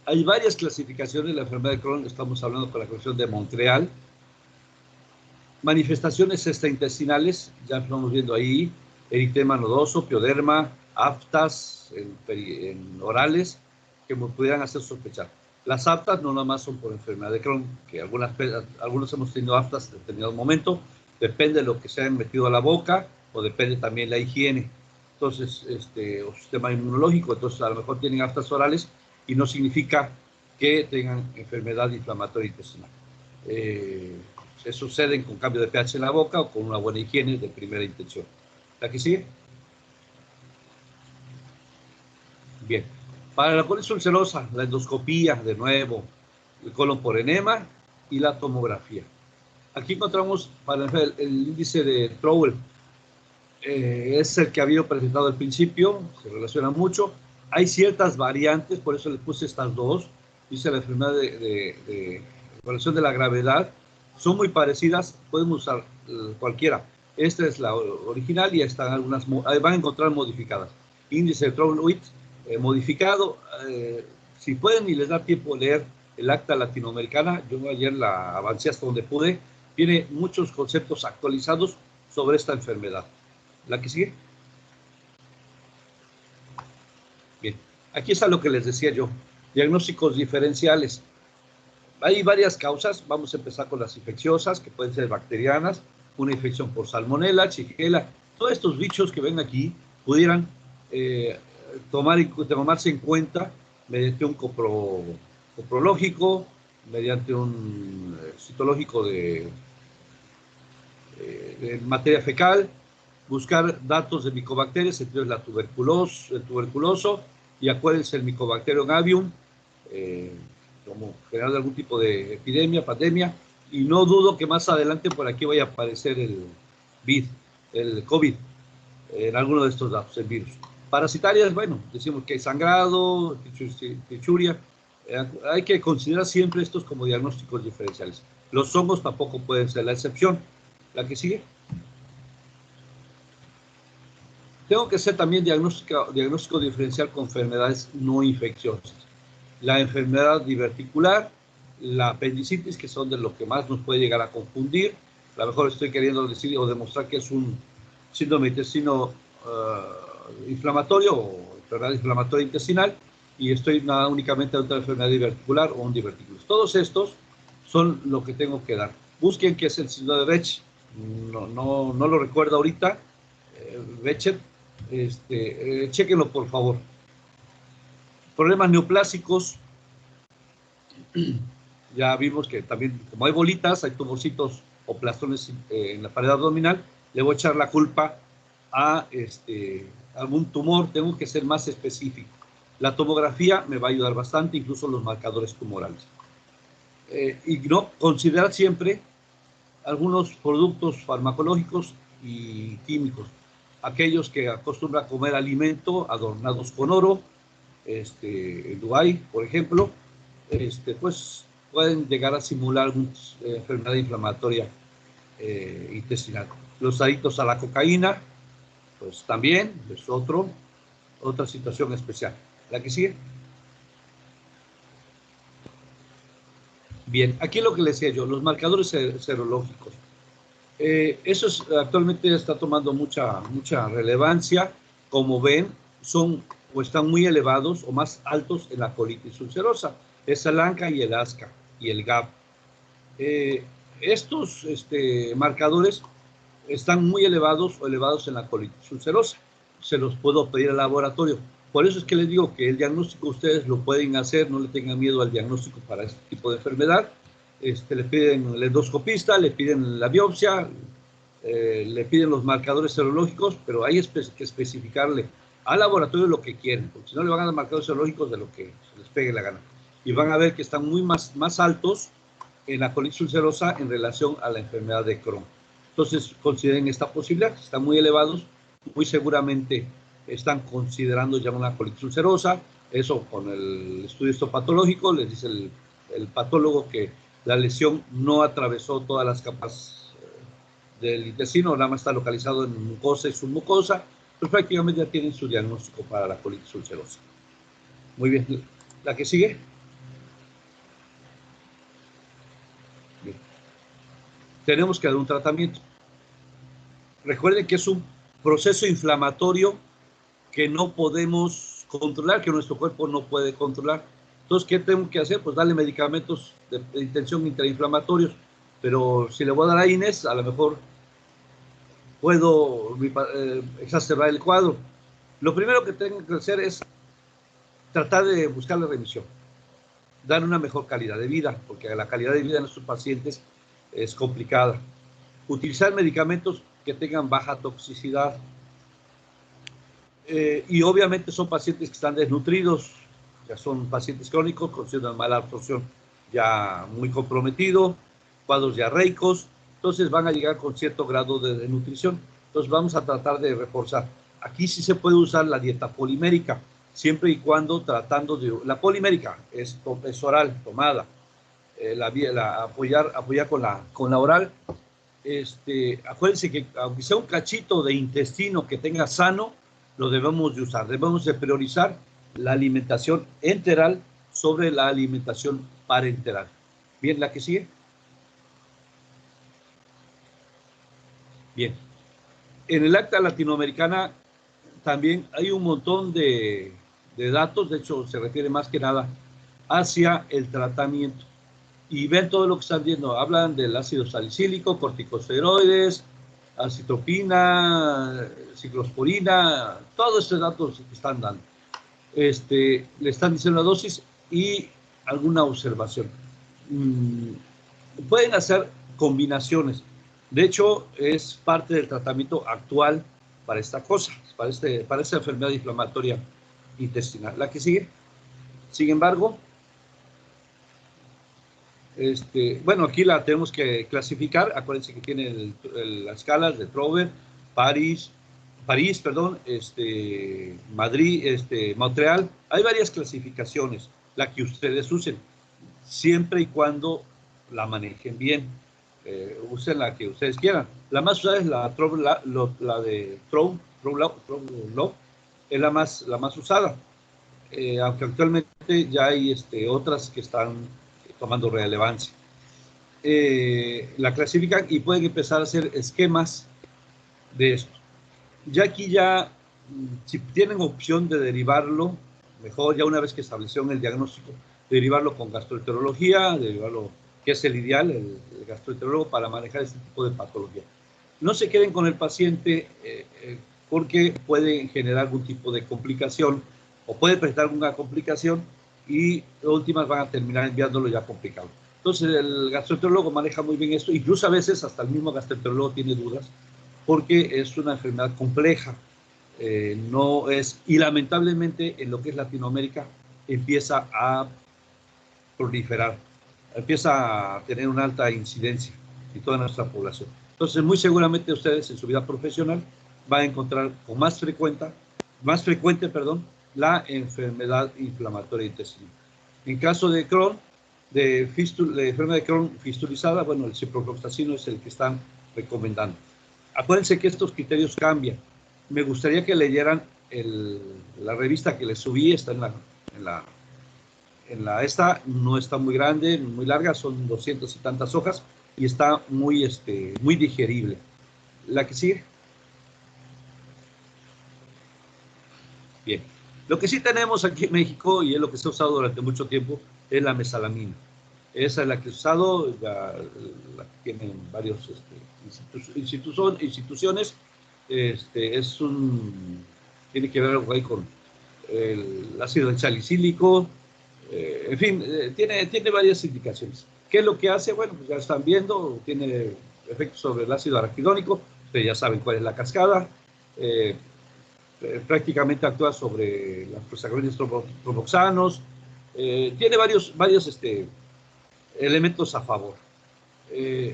hay varias clasificaciones de la enfermedad de Crohn, estamos hablando con la Comisión de Montreal. Manifestaciones extraintestinales, ya estamos viendo ahí, eritema nodoso, pioderma, aftas en orales, que me pudieran hacer sospechar. Las aftas no nada más son por enfermedad de Crohn, que algunos hemos tenido aftas en determinado momento, depende de lo que se hayan metido a la boca, o depende también de la higiene. Entonces, o sistema inmunológico, entonces a lo mejor tienen aftas orales y no significa que tengan enfermedad inflamatoria intestinal. Se suceden con cambio de pH en la boca o con una buena higiene de primera intención. ¿La que sigue? Bien. Para la colitis ulcerosa, la endoscopía, de nuevo, el colon por enema y la tomografía. Aquí encontramos para el índice de Trowell. Es el que había presentado al principio, se relaciona mucho. Hay ciertas variantes, por eso le puse estas dos. Dice la enfermedad de evaluación de la gravedad. Son muy parecidas, podemos usar cualquiera. Esta es la original y están algunas, van a encontrar modificadas. Índice de Trowell-Witt modificado. Si pueden y les da tiempo leer el acta latinoamericana, yo ayer la avancé hasta donde pude. Tiene muchos conceptos actualizados sobre esta enfermedad. ¿La que sigue? Bien, aquí está lo que les decía yo. Diagnósticos diferenciales. Hay varias causas. Vamos a empezar con las infecciosas, que pueden ser bacterianas, una infección por salmonela, shigella. Todos estos bichos que ven aquí pudieran tomarse en cuenta mediante un coprológico, mediante un citológico de materia fecal, buscar datos de micobacterias, entre ellos el tuberculoso, y acuérdense el Mycobacterium avium, como generar algún tipo de epidemia, pandemia, y no dudo que más adelante por aquí vaya a aparecer el COVID, en alguno de estos datos, el virus. Parasitarias, bueno, decimos que hay sangrado, pichuria, hay que considerar siempre estos como diagnósticos diferenciales. Los hongos tampoco pueden ser la excepción. ¿La que sigue? Tengo que hacer también diagnóstico diferencial con enfermedades no infecciosas. La enfermedad diverticular, la apendicitis, que son de lo que más nos puede llegar a confundir. A lo mejor estoy queriendo decir o demostrar que es un síndrome intestino inflamatorio o enfermedad inflamatoria intestinal, y estoy nada únicamente ante una enfermedad diverticular o un divertículo. Todos estos son lo que tengo que dar. Busquen qué es el síndrome de Behçet. No lo recuerdo ahorita. Behçet. Chéquenlo por favor. Problemas neoplásicos, ya vimos que también, como hay bolitas, hay tumorcitos o plastones en la pared abdominal, le voy a echar la culpa a algún tumor. Tengo que ser más específico. La tomografía me va a ayudar bastante, incluso los marcadores tumorales. Y no considerar siempre algunos productos farmacológicos y químicos. Aquellos que acostumbran a comer alimento adornados con oro, en Dubái, por ejemplo, pues pueden llegar a simular una enfermedad inflamatoria intestinal. Los adictos a la cocaína, pues también es otra situación especial. ¿La que sigue? Bien, aquí lo que les decía yo, los marcadores serológicos. Eso actualmente está tomando mucha relevancia. Como ven, son o están muy elevados o más altos en la colitis ulcerosa. Es el ANCA y el ASCA y el GAP. Estos marcadores están muy elevados o elevados en la colitis ulcerosa. Se los puedo pedir al laboratorio. Por eso es que les digo que el diagnóstico ustedes lo pueden hacer, no le tengan miedo al diagnóstico para este tipo de enfermedad. Le piden el endoscopista, le piden la biopsia, le piden los marcadores serológicos, pero hay que especificarle al laboratorio lo que quieren, porque si no le van a dar marcadores serológicos de lo que se les pegue la gana. Y van a ver que están muy más altos en la colitis ulcerosa en relación a la enfermedad de Crohn. Entonces, consideren esta posibilidad, están muy elevados, muy seguramente están considerando ya una colitis ulcerosa. Eso con el estudio histopatológico les dice el patólogo que la lesión no atravesó todas las capas del intestino, nada más está localizado en mucosa y submucosa, pues prácticamente ya tienen su diagnóstico para la colitis ulcerosa. Muy bien, la que sigue. Bien. Tenemos que dar un tratamiento. Recuerden que es un proceso inflamatorio que no podemos controlar, que nuestro cuerpo no puede controlar. Entonces, ¿qué tengo que hacer? Pues darle medicamentos de intención intrainflamatorios. Pero si le voy a dar a Inés, a lo mejor puedo exacerbar el cuadro. Lo primero que tengo que hacer es tratar de buscar la remisión, dar una mejor calidad de vida, porque la calidad de vida de nuestros pacientes es complicada. Utilizar medicamentos que tengan baja toxicidad. Y obviamente son pacientes que están desnutridos, ya son pacientes crónicos con una mala absorción ya muy comprometido, cuadros diarreicos, entonces van a llegar con cierto grado de desnutrición. Entonces vamos a tratar de reforzar. Aquí sí se puede usar la dieta polimérica, siempre y cuando tratando de... La polimérica es oral, tomada, apoyar con la oral. Acuérdense que aunque sea un cachito de intestino que tenga sano, lo debemos de usar. Debemos de priorizar la alimentación enteral sobre la alimentación parenteral. Bien, la que sigue. Bien. En el acta latinoamericana también hay un montón de datos, de hecho se refiere más que nada hacia el tratamiento. Y ven todo lo que están viendo, hablan del ácido salicílico, corticosteroides, acitropina, ciclosporina, todos estos datos que están dando. Le están diciendo la dosis y alguna observación. Pueden hacer combinaciones. De hecho, es parte del tratamiento actual para esta cosa, para esta enfermedad inflamatoria intestinal. La que sigue. Sin embargo, bueno, aquí la tenemos que clasificar. Acuérdense que tiene las escalas de Trover, París, Madrid, Montreal. Hay varias clasificaciones, la que ustedes usen, siempre y cuando la manejen bien. Usen la que ustedes quieran. La más usada es la de Trow, es la más usada. Aunque actualmente ya hay otras que están tomando relevancia. La clasifican y pueden empezar a hacer esquemas de esto. Ya aquí si tienen opción de derivarlo, mejor ya una vez que establecieron el diagnóstico, derivarlo con gastroenterología, derivarlo, que es el ideal, el gastroenterólogo para manejar este tipo de patología. No se queden con el paciente porque puede generar algún tipo de complicación o puede presentar alguna complicación y las últimas van a terminar enviándolo ya complicado. Entonces el gastroenterólogo maneja muy bien esto, incluso a veces hasta el mismo gastroenterólogo tiene dudas porque es una enfermedad compleja, y lamentablemente en lo que es Latinoamérica empieza a proliferar, empieza a tener una alta incidencia en toda nuestra población. Entonces muy seguramente ustedes en su vida profesional van a encontrar con más frecuente, la enfermedad inflamatoria intestinal. En caso de Crohn, de enfermedad de Crohn fistulizada, bueno, el ciprofloxacino es el que están recomendando. Acuérdense que estos criterios cambian. Me gustaría que leyeran la revista que les subí, está esta no está muy grande, muy larga, son 200 y tantas hojas, y está muy digerible. La que sigue. Bien. Lo que sí tenemos aquí en México, y es lo que se ha usado durante mucho tiempo, es la mesalamina. Esa es la que he usado, la que tienen varios instituciones. Tiene que ver algo ahí con el ácido salicílico, en fin, tiene varias indicaciones. ¿Qué es lo que hace? Bueno, pues ya están viendo, tiene efectos sobre el ácido araquidónico, ustedes ya saben cuál es la cascada, prácticamente actúa sobre los prostaglandinos tromboxanos, tiene varios elementos a favor.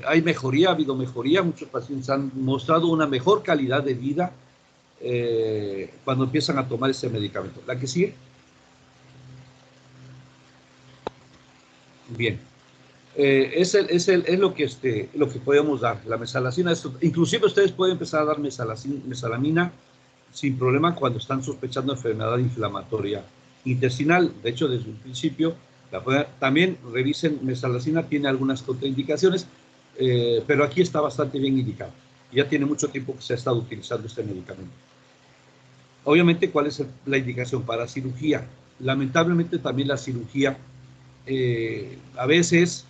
Hay mejoría, ha habido mejoría, muchos pacientes han mostrado una mejor calidad de vida cuando empiezan a tomar ese medicamento. ¿La que sigue? Bien. Es lo que podemos dar, la mesalacina. Inclusive ustedes pueden empezar a dar mesalamina sin problema cuando están sospechando enfermedad inflamatoria intestinal. De hecho, desde un principio, también revisen mesalacina, tiene algunas contraindicaciones, pero aquí está bastante bien indicado. Ya tiene mucho tiempo que se ha estado utilizando este medicamento. Obviamente, ¿cuál es la indicación para cirugía? Lamentablemente también la cirugía a veces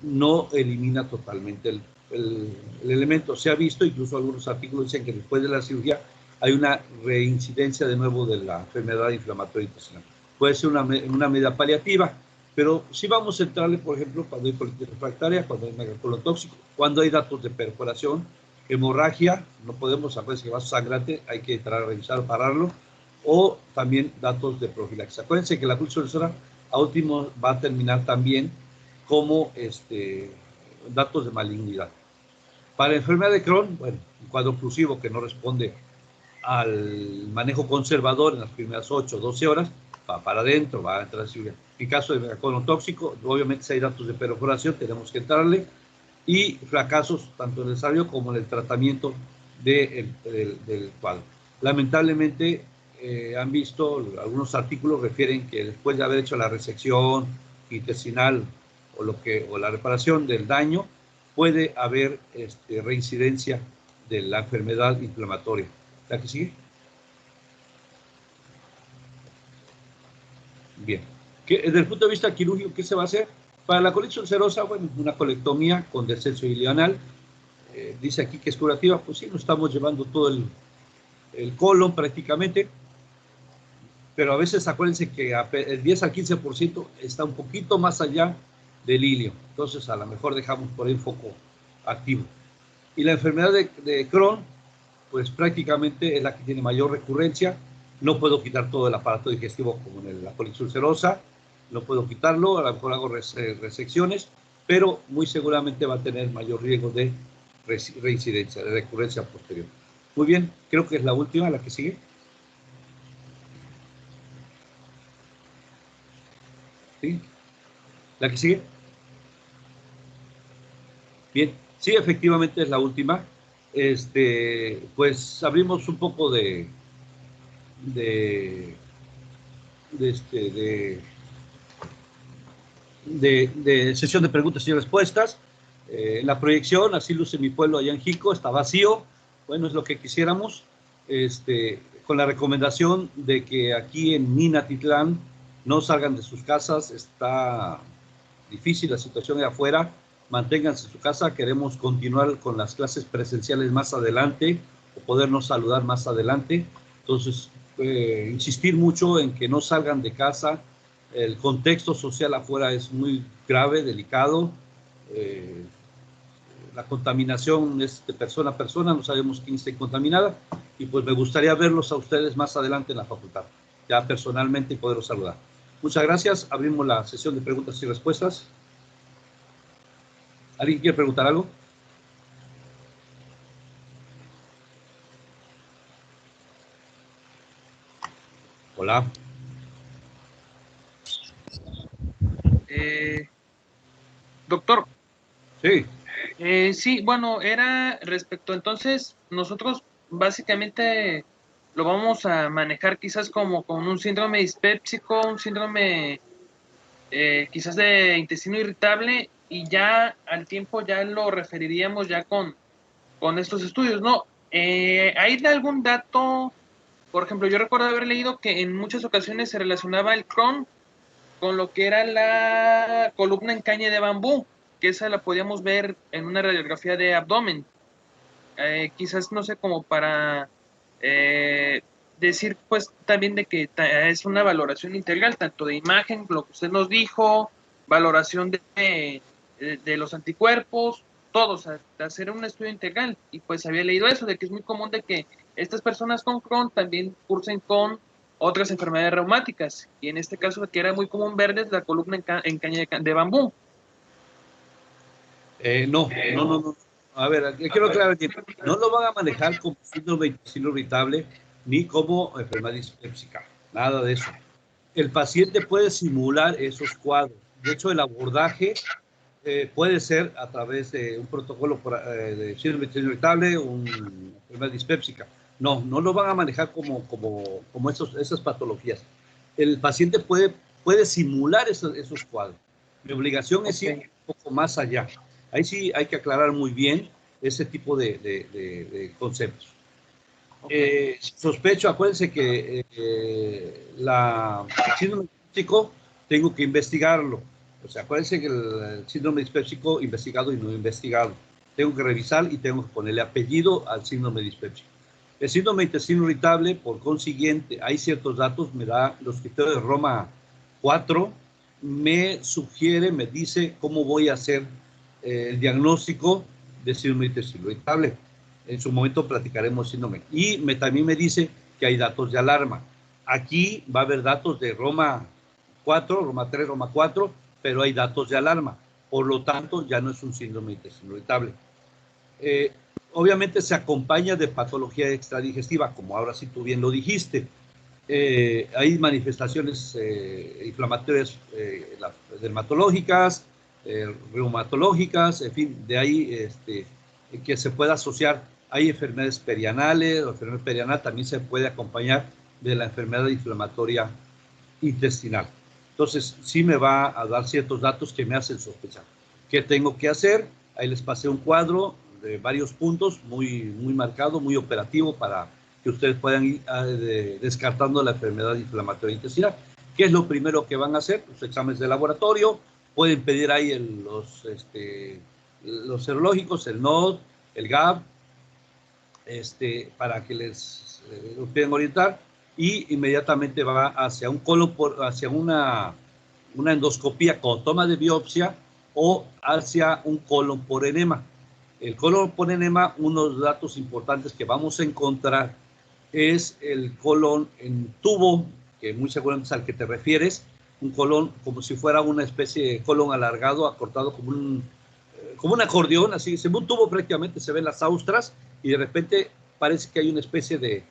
no elimina totalmente el elemento. Se ha visto, incluso algunos artículos dicen que después de la cirugía hay una reincidencia de nuevo de la enfermedad inflamatoria intestinal. Puede ser una medida paliativa, pero sí vamos a entrarle, por ejemplo, cuando hay colitis refractaria, cuando hay megacolon tóxico, cuando hay datos de perforación, hemorragia, no podemos saber si vaso sangrante, hay que entrar a revisar, pararlo, o también datos de profilaxis. Acuérdense que la colitis ulcerosa a último va a terminar también como datos de malignidad. Para la enfermedad de Crohn, bueno, un cuadro oclusivo que no responde al manejo conservador en las primeras 8 o 12 horas, va para adentro, va a entrar a cirugía. En caso de megacolon tóxico, obviamente si hay datos de perforación, tenemos que entrarle, y fracasos tanto en el ensayo como en el tratamiento del cuadro. Lamentablemente, han visto, algunos artículos refieren que después de haber hecho la resección intestinal o la reparación del daño, puede haber reincidencia de la enfermedad inflamatoria. ¿La que sigue? Bien. Desde el punto de vista quirúrgico, ¿qué se va a hacer? Para la colitis ulcerosa, bueno, una colectomía con descenso ileonal. Dice aquí que es curativa, pues sí, nos estamos llevando todo el colon prácticamente, pero a veces acuérdense que el 10 al 15% está un poquito más allá del ilio, entonces a lo mejor dejamos por ahí un foco activo. Y la enfermedad de Crohn, pues prácticamente es la que tiene mayor recurrencia. No puedo quitar todo el aparato digestivo como en la colitis ulcerosa, no puedo quitarlo, a lo mejor hago resecciones, pero muy seguramente va a tener mayor riesgo de reincidencia, de recurrencia posterior. Muy bien, creo que es la última, la que sigue. ¿Sí? ¿La que sigue? Bien, sí, efectivamente es la última. Pues abrimos un poco de sesión de preguntas y respuestas. La proyección, así luce mi pueblo allá en Jico, está vacío. Bueno, es lo que quisiéramos, con la recomendación de que aquí en Minatitlán no salgan de sus casas. Está difícil la situación de afuera, manténganse en su casa. Queremos continuar con las clases presenciales más adelante, o podernos saludar más adelante. Entonces, insistir mucho en que no salgan de casa. El contexto social afuera es muy grave, delicado. La contaminación es de persona a persona, no sabemos quién esté contaminada, y pues me gustaría verlos a ustedes más adelante en la facultad, ya personalmente, y poderlos saludar. Muchas gracias. Abrimos la sesión de preguntas y respuestas. ¿Alguien quiere preguntar algo? Hola. Doctor. Sí. Sí, bueno, era respecto, entonces, nosotros básicamente lo vamos a manejar quizás como con un síndrome dispépsico, un síndrome quizás de intestino irritable, y ya al tiempo ya lo referiríamos ya con estos estudios, ¿no? ¿Hay algún dato? Por ejemplo, yo recuerdo haber leído que en muchas ocasiones se relacionaba el Crohn con lo que era la columna en caña de bambú, que esa la podíamos ver en una radiografía de abdomen. Quizás, no sé, como para decir, pues, también de que es una valoración integral, tanto de imagen, lo que usted nos dijo, valoración de los anticuerpos, todos, hacer un estudio integral. Y pues había leído eso, de que es muy común de que estas personas con Crohn también cursen con otras enfermedades reumáticas, y en este caso que era muy común verles la columna en caña de bambú. No. A ver, quiero aclarar bien. No lo van a manejar como síndrome de intestino irritable ni como enfermedad dispépsica. Nada de eso. El paciente puede simular esos cuadros. De hecho, el abordaje puede ser a través de un protocolo de síndrome de intestino irritable o una enfermedad dispépsica. No lo van a manejar como esas patologías. El paciente puede simular esos cuadros. Mi obligación es ir un poco más allá. Ahí sí hay que aclarar muy bien ese tipo de conceptos. Sospecho, acuérdense que el síndrome dispépsico tengo que investigarlo. O sea, acuérdense que el síndrome dispépsico investigado y no investigado. Tengo que revisar y tengo que ponerle apellido al síndrome dispépsico. El síndrome de intestino irritable, por consiguiente, hay ciertos datos, me da los criterios de Roma 4, me sugiere, me dice cómo voy a hacer el diagnóstico de síndrome de intestino irritable. En su momento platicaremos síndrome. Y también me dice que hay datos de alarma. Aquí va a haber datos de Roma 4, Roma 3, Roma 4, pero hay datos de alarma. Por lo tanto, ya no es un síndrome de intestino irritable. Obviamente se acompaña de patología extradigestiva, como ahora sí tú bien lo dijiste. Hay manifestaciones inflamatorias dermatológicas, reumatológicas, en fin, de ahí que se pueda asociar. Hay enfermedades perianales, la enfermedad perianal también se puede acompañar de la enfermedad inflamatoria intestinal. Entonces, sí me va a dar ciertos datos que me hacen sospechar. ¿Qué tengo que hacer? Ahí les pasé un cuadro de varios puntos, muy marcado, muy operativo, para que ustedes puedan ir descartando la enfermedad inflamatoria intestinal. ¿Qué es lo primero que van a hacer? Los exámenes de laboratorio. Pueden pedir ahí los serológicos, el NOD, el GAP, para que los puedan orientar, y inmediatamente va hacia un colon, hacia una endoscopía con toma de biopsia, o hacia un colon por enema. El colon por enema, unos datos importantes que vamos a encontrar es el colon en tubo, que muy seguramente es al que te refieres, un colon como si fuera una especie de colon alargado, acortado como un acordeón, así, se ve un tubo prácticamente, se ven las austras, y de repente parece que hay una especie de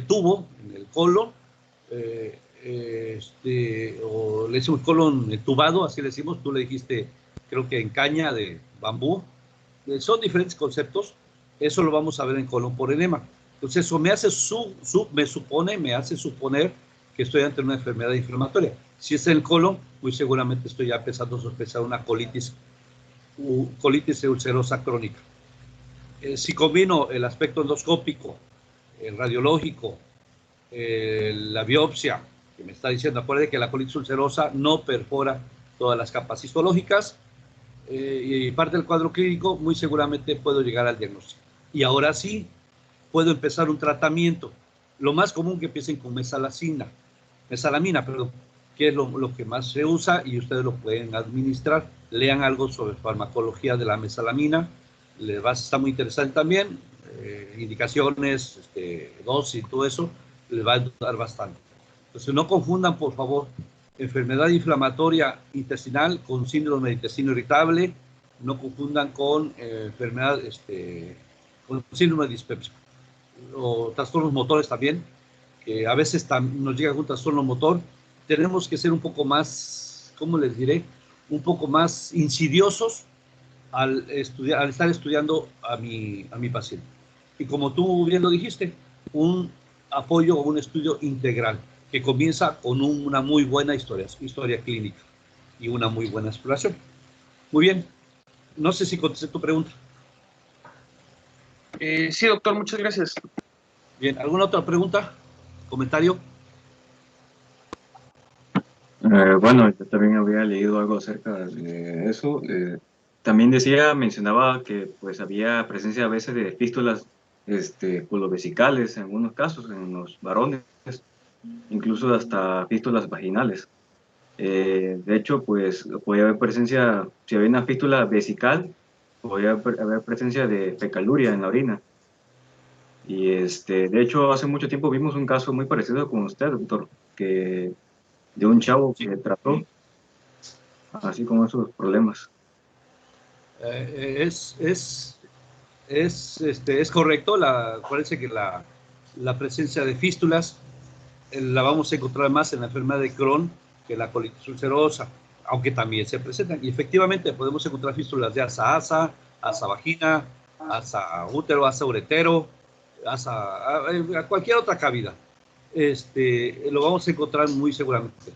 tubo en el colon, o le decimos colon entubado, así le decimos, tú le dijiste, creo que en caña de bambú. Son diferentes conceptos, eso lo vamos a ver en colon por enema. Entonces eso me hace me hace suponer que estoy ante una enfermedad inflamatoria. Si es en el colon, muy seguramente estoy ya empezando a sospechar una colitis ulcerosa crónica. Si combino el aspecto endoscópico, el radiológico, la biopsia, que me está diciendo, acuérdense que la colitis ulcerosa no perfora todas las capas histológicas, y parte del cuadro clínico, muy seguramente puedo llegar al diagnóstico. Y ahora sí, puedo empezar un tratamiento. Lo más común que empiecen con mesalamina, que es lo que más se usa, y ustedes lo pueden administrar. Lean algo sobre farmacología de la mesalamina, les va a estar muy interesante también, indicaciones, dosis y todo eso, les va a ayudar bastante. Entonces no confundan, por favor, enfermedad inflamatoria intestinal con síndrome de intestino irritable, no confundan con enfermedad, con síndrome dispépsico, o trastornos motores también, que a veces nos llega un trastorno motor. Tenemos que ser un poco más, ¿cómo les diré? Un poco más insidiosos al estar estudiando a mi paciente. Y como tú bien lo dijiste, un apoyo o un estudio integral que comienza con una muy buena historia clínica y una muy buena exploración. Muy bien, No sé si contesté tu pregunta. Sí, doctor, muchas gracias. Bien, ¿alguna otra pregunta? ¿Comentario? Bueno, yo también había leído algo acerca de eso. También mencionaba que pues había presencia a veces de fístulas pulovesicales en algunos casos, en los varones, incluso hasta fístulas vaginales. De hecho, pues podía haber presencia, si había una fístula vesical, podía haber presencia de fecaluria en la orina. Y de hecho, hace mucho tiempo vimos un caso muy parecido con usted, doctor, que de un chavo que trató así como esos problemas. Es correcto, parece que la presencia de fístulas la vamos a encontrar más en la enfermedad de Crohn que la colitis ulcerosa, aunque también se presentan. Y efectivamente podemos encontrar fístulas de asa vagina, asa útero, asa uretero, a cualquier otra cavidad. Lo vamos a encontrar muy seguramente.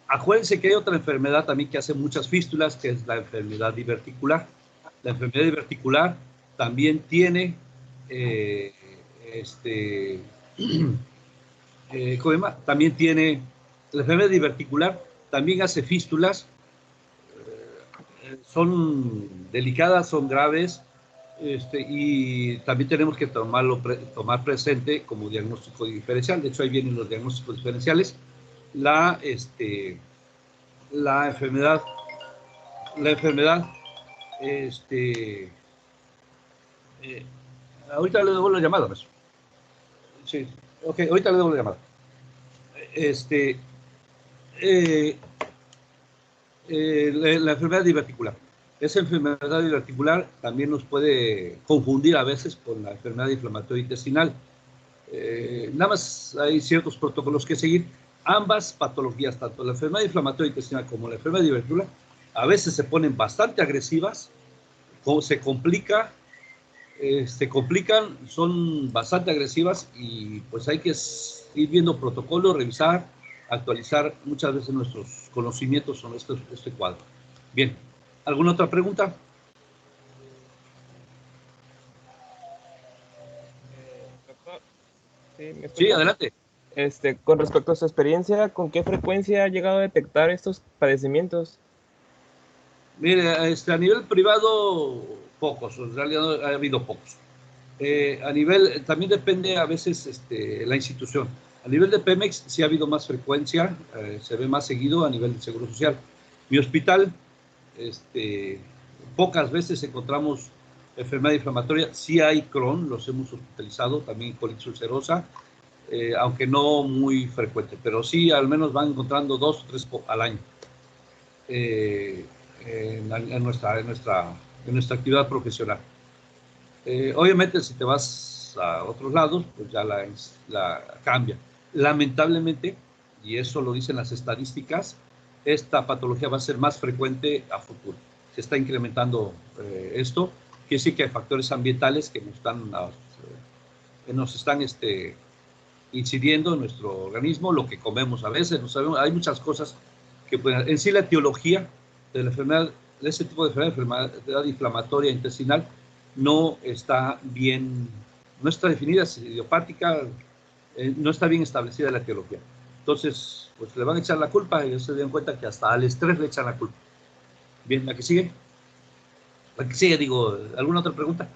Acuérdense que hay otra enfermedad también que hace muchas fístulas, que es la enfermedad diverticular. La enfermedad diverticular también tiene también tiene la enfermedad diverticular, también hace fístulas, son delicadas, son graves, y también tenemos que tomar presente como diagnóstico diferencial. De hecho, ahí vienen los diagnósticos diferenciales. La enfermedad, ahorita le devuelvo la llamada, maestro. Sí, ok, ahorita le devuelvo la llamada. La enfermedad diverticular. Esa enfermedad diverticular también nos puede confundir a veces con la enfermedad inflamatoria intestinal. Nada más hay ciertos protocolos que seguir. Ambas patologías, tanto la enfermedad inflamatoria intestinal como la enfermedad diverticular, a veces se ponen bastante agresivas, se complican, son bastante agresivas y pues hay que ir viendo protocolos, revisar, actualizar muchas veces nuestros conocimientos sobre este cuadro. Bien, ¿alguna otra pregunta? Doctor, ¿sí me escucha? Sí, adelante. Con respecto a su experiencia, ¿con qué frecuencia ha llegado a detectar estos padecimientos? Mire, a nivel privado, pocos, en realidad ha habido pocos. A nivel, también depende a veces la institución. A nivel de Pemex sí ha habido más frecuencia, se ve más seguido a nivel de Seguro Social. Mi hospital, pocas veces encontramos enfermedad inflamatoria, sí hay Crohn, los hemos hospitalizado, también colitis ulcerosa, aunque no muy frecuente, pero sí al menos van encontrando 2 o 3 al año en nuestra actividad profesional. Obviamente si te vas a otros lados, pues ya la cambia. Lamentablemente, y eso lo dicen las estadísticas, esta patología va a ser más frecuente a futuro. Se está incrementando esto, quiere decir que hay factores ambientales que nos están incidiendo en nuestro organismo, lo que comemos a veces, no sabemos, hay muchas cosas que pueden. En sí la etiología de la enfermedad, de ese tipo de enfermedad inflamatoria intestinal, no está definida, es idiopática, no está bien establecida la etiología. Entonces, pues le van a echar la culpa y ellos se dan cuenta que hasta al estrés le echan la culpa. Bien, ¿la que sigue? La que sigue, digo, ¿alguna otra pregunta?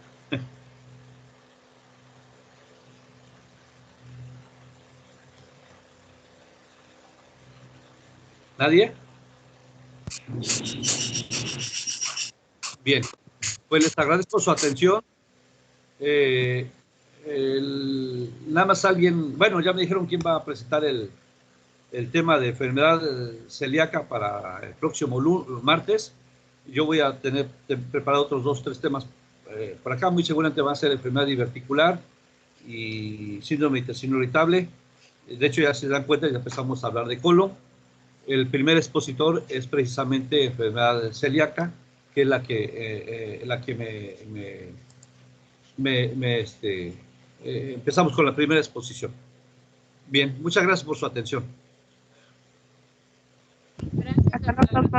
¿Nadie? Bien, pues les agradezco su atención. Nada más alguien, bueno, ya me dijeron quién va a presentar el tema de enfermedad celíaca para el próximo martes. Yo voy a tener preparado otros 2 o 3 temas por acá, muy seguramente van a ser enfermedad diverticular y síndrome de intestino irritable. De hecho, ya se dan cuenta, ya empezamos a hablar de colon. El primer expositor es precisamente enfermedad celíaca, que es la que empezamos con la primera exposición. Bien, muchas gracias por su atención. Gracias, doctor.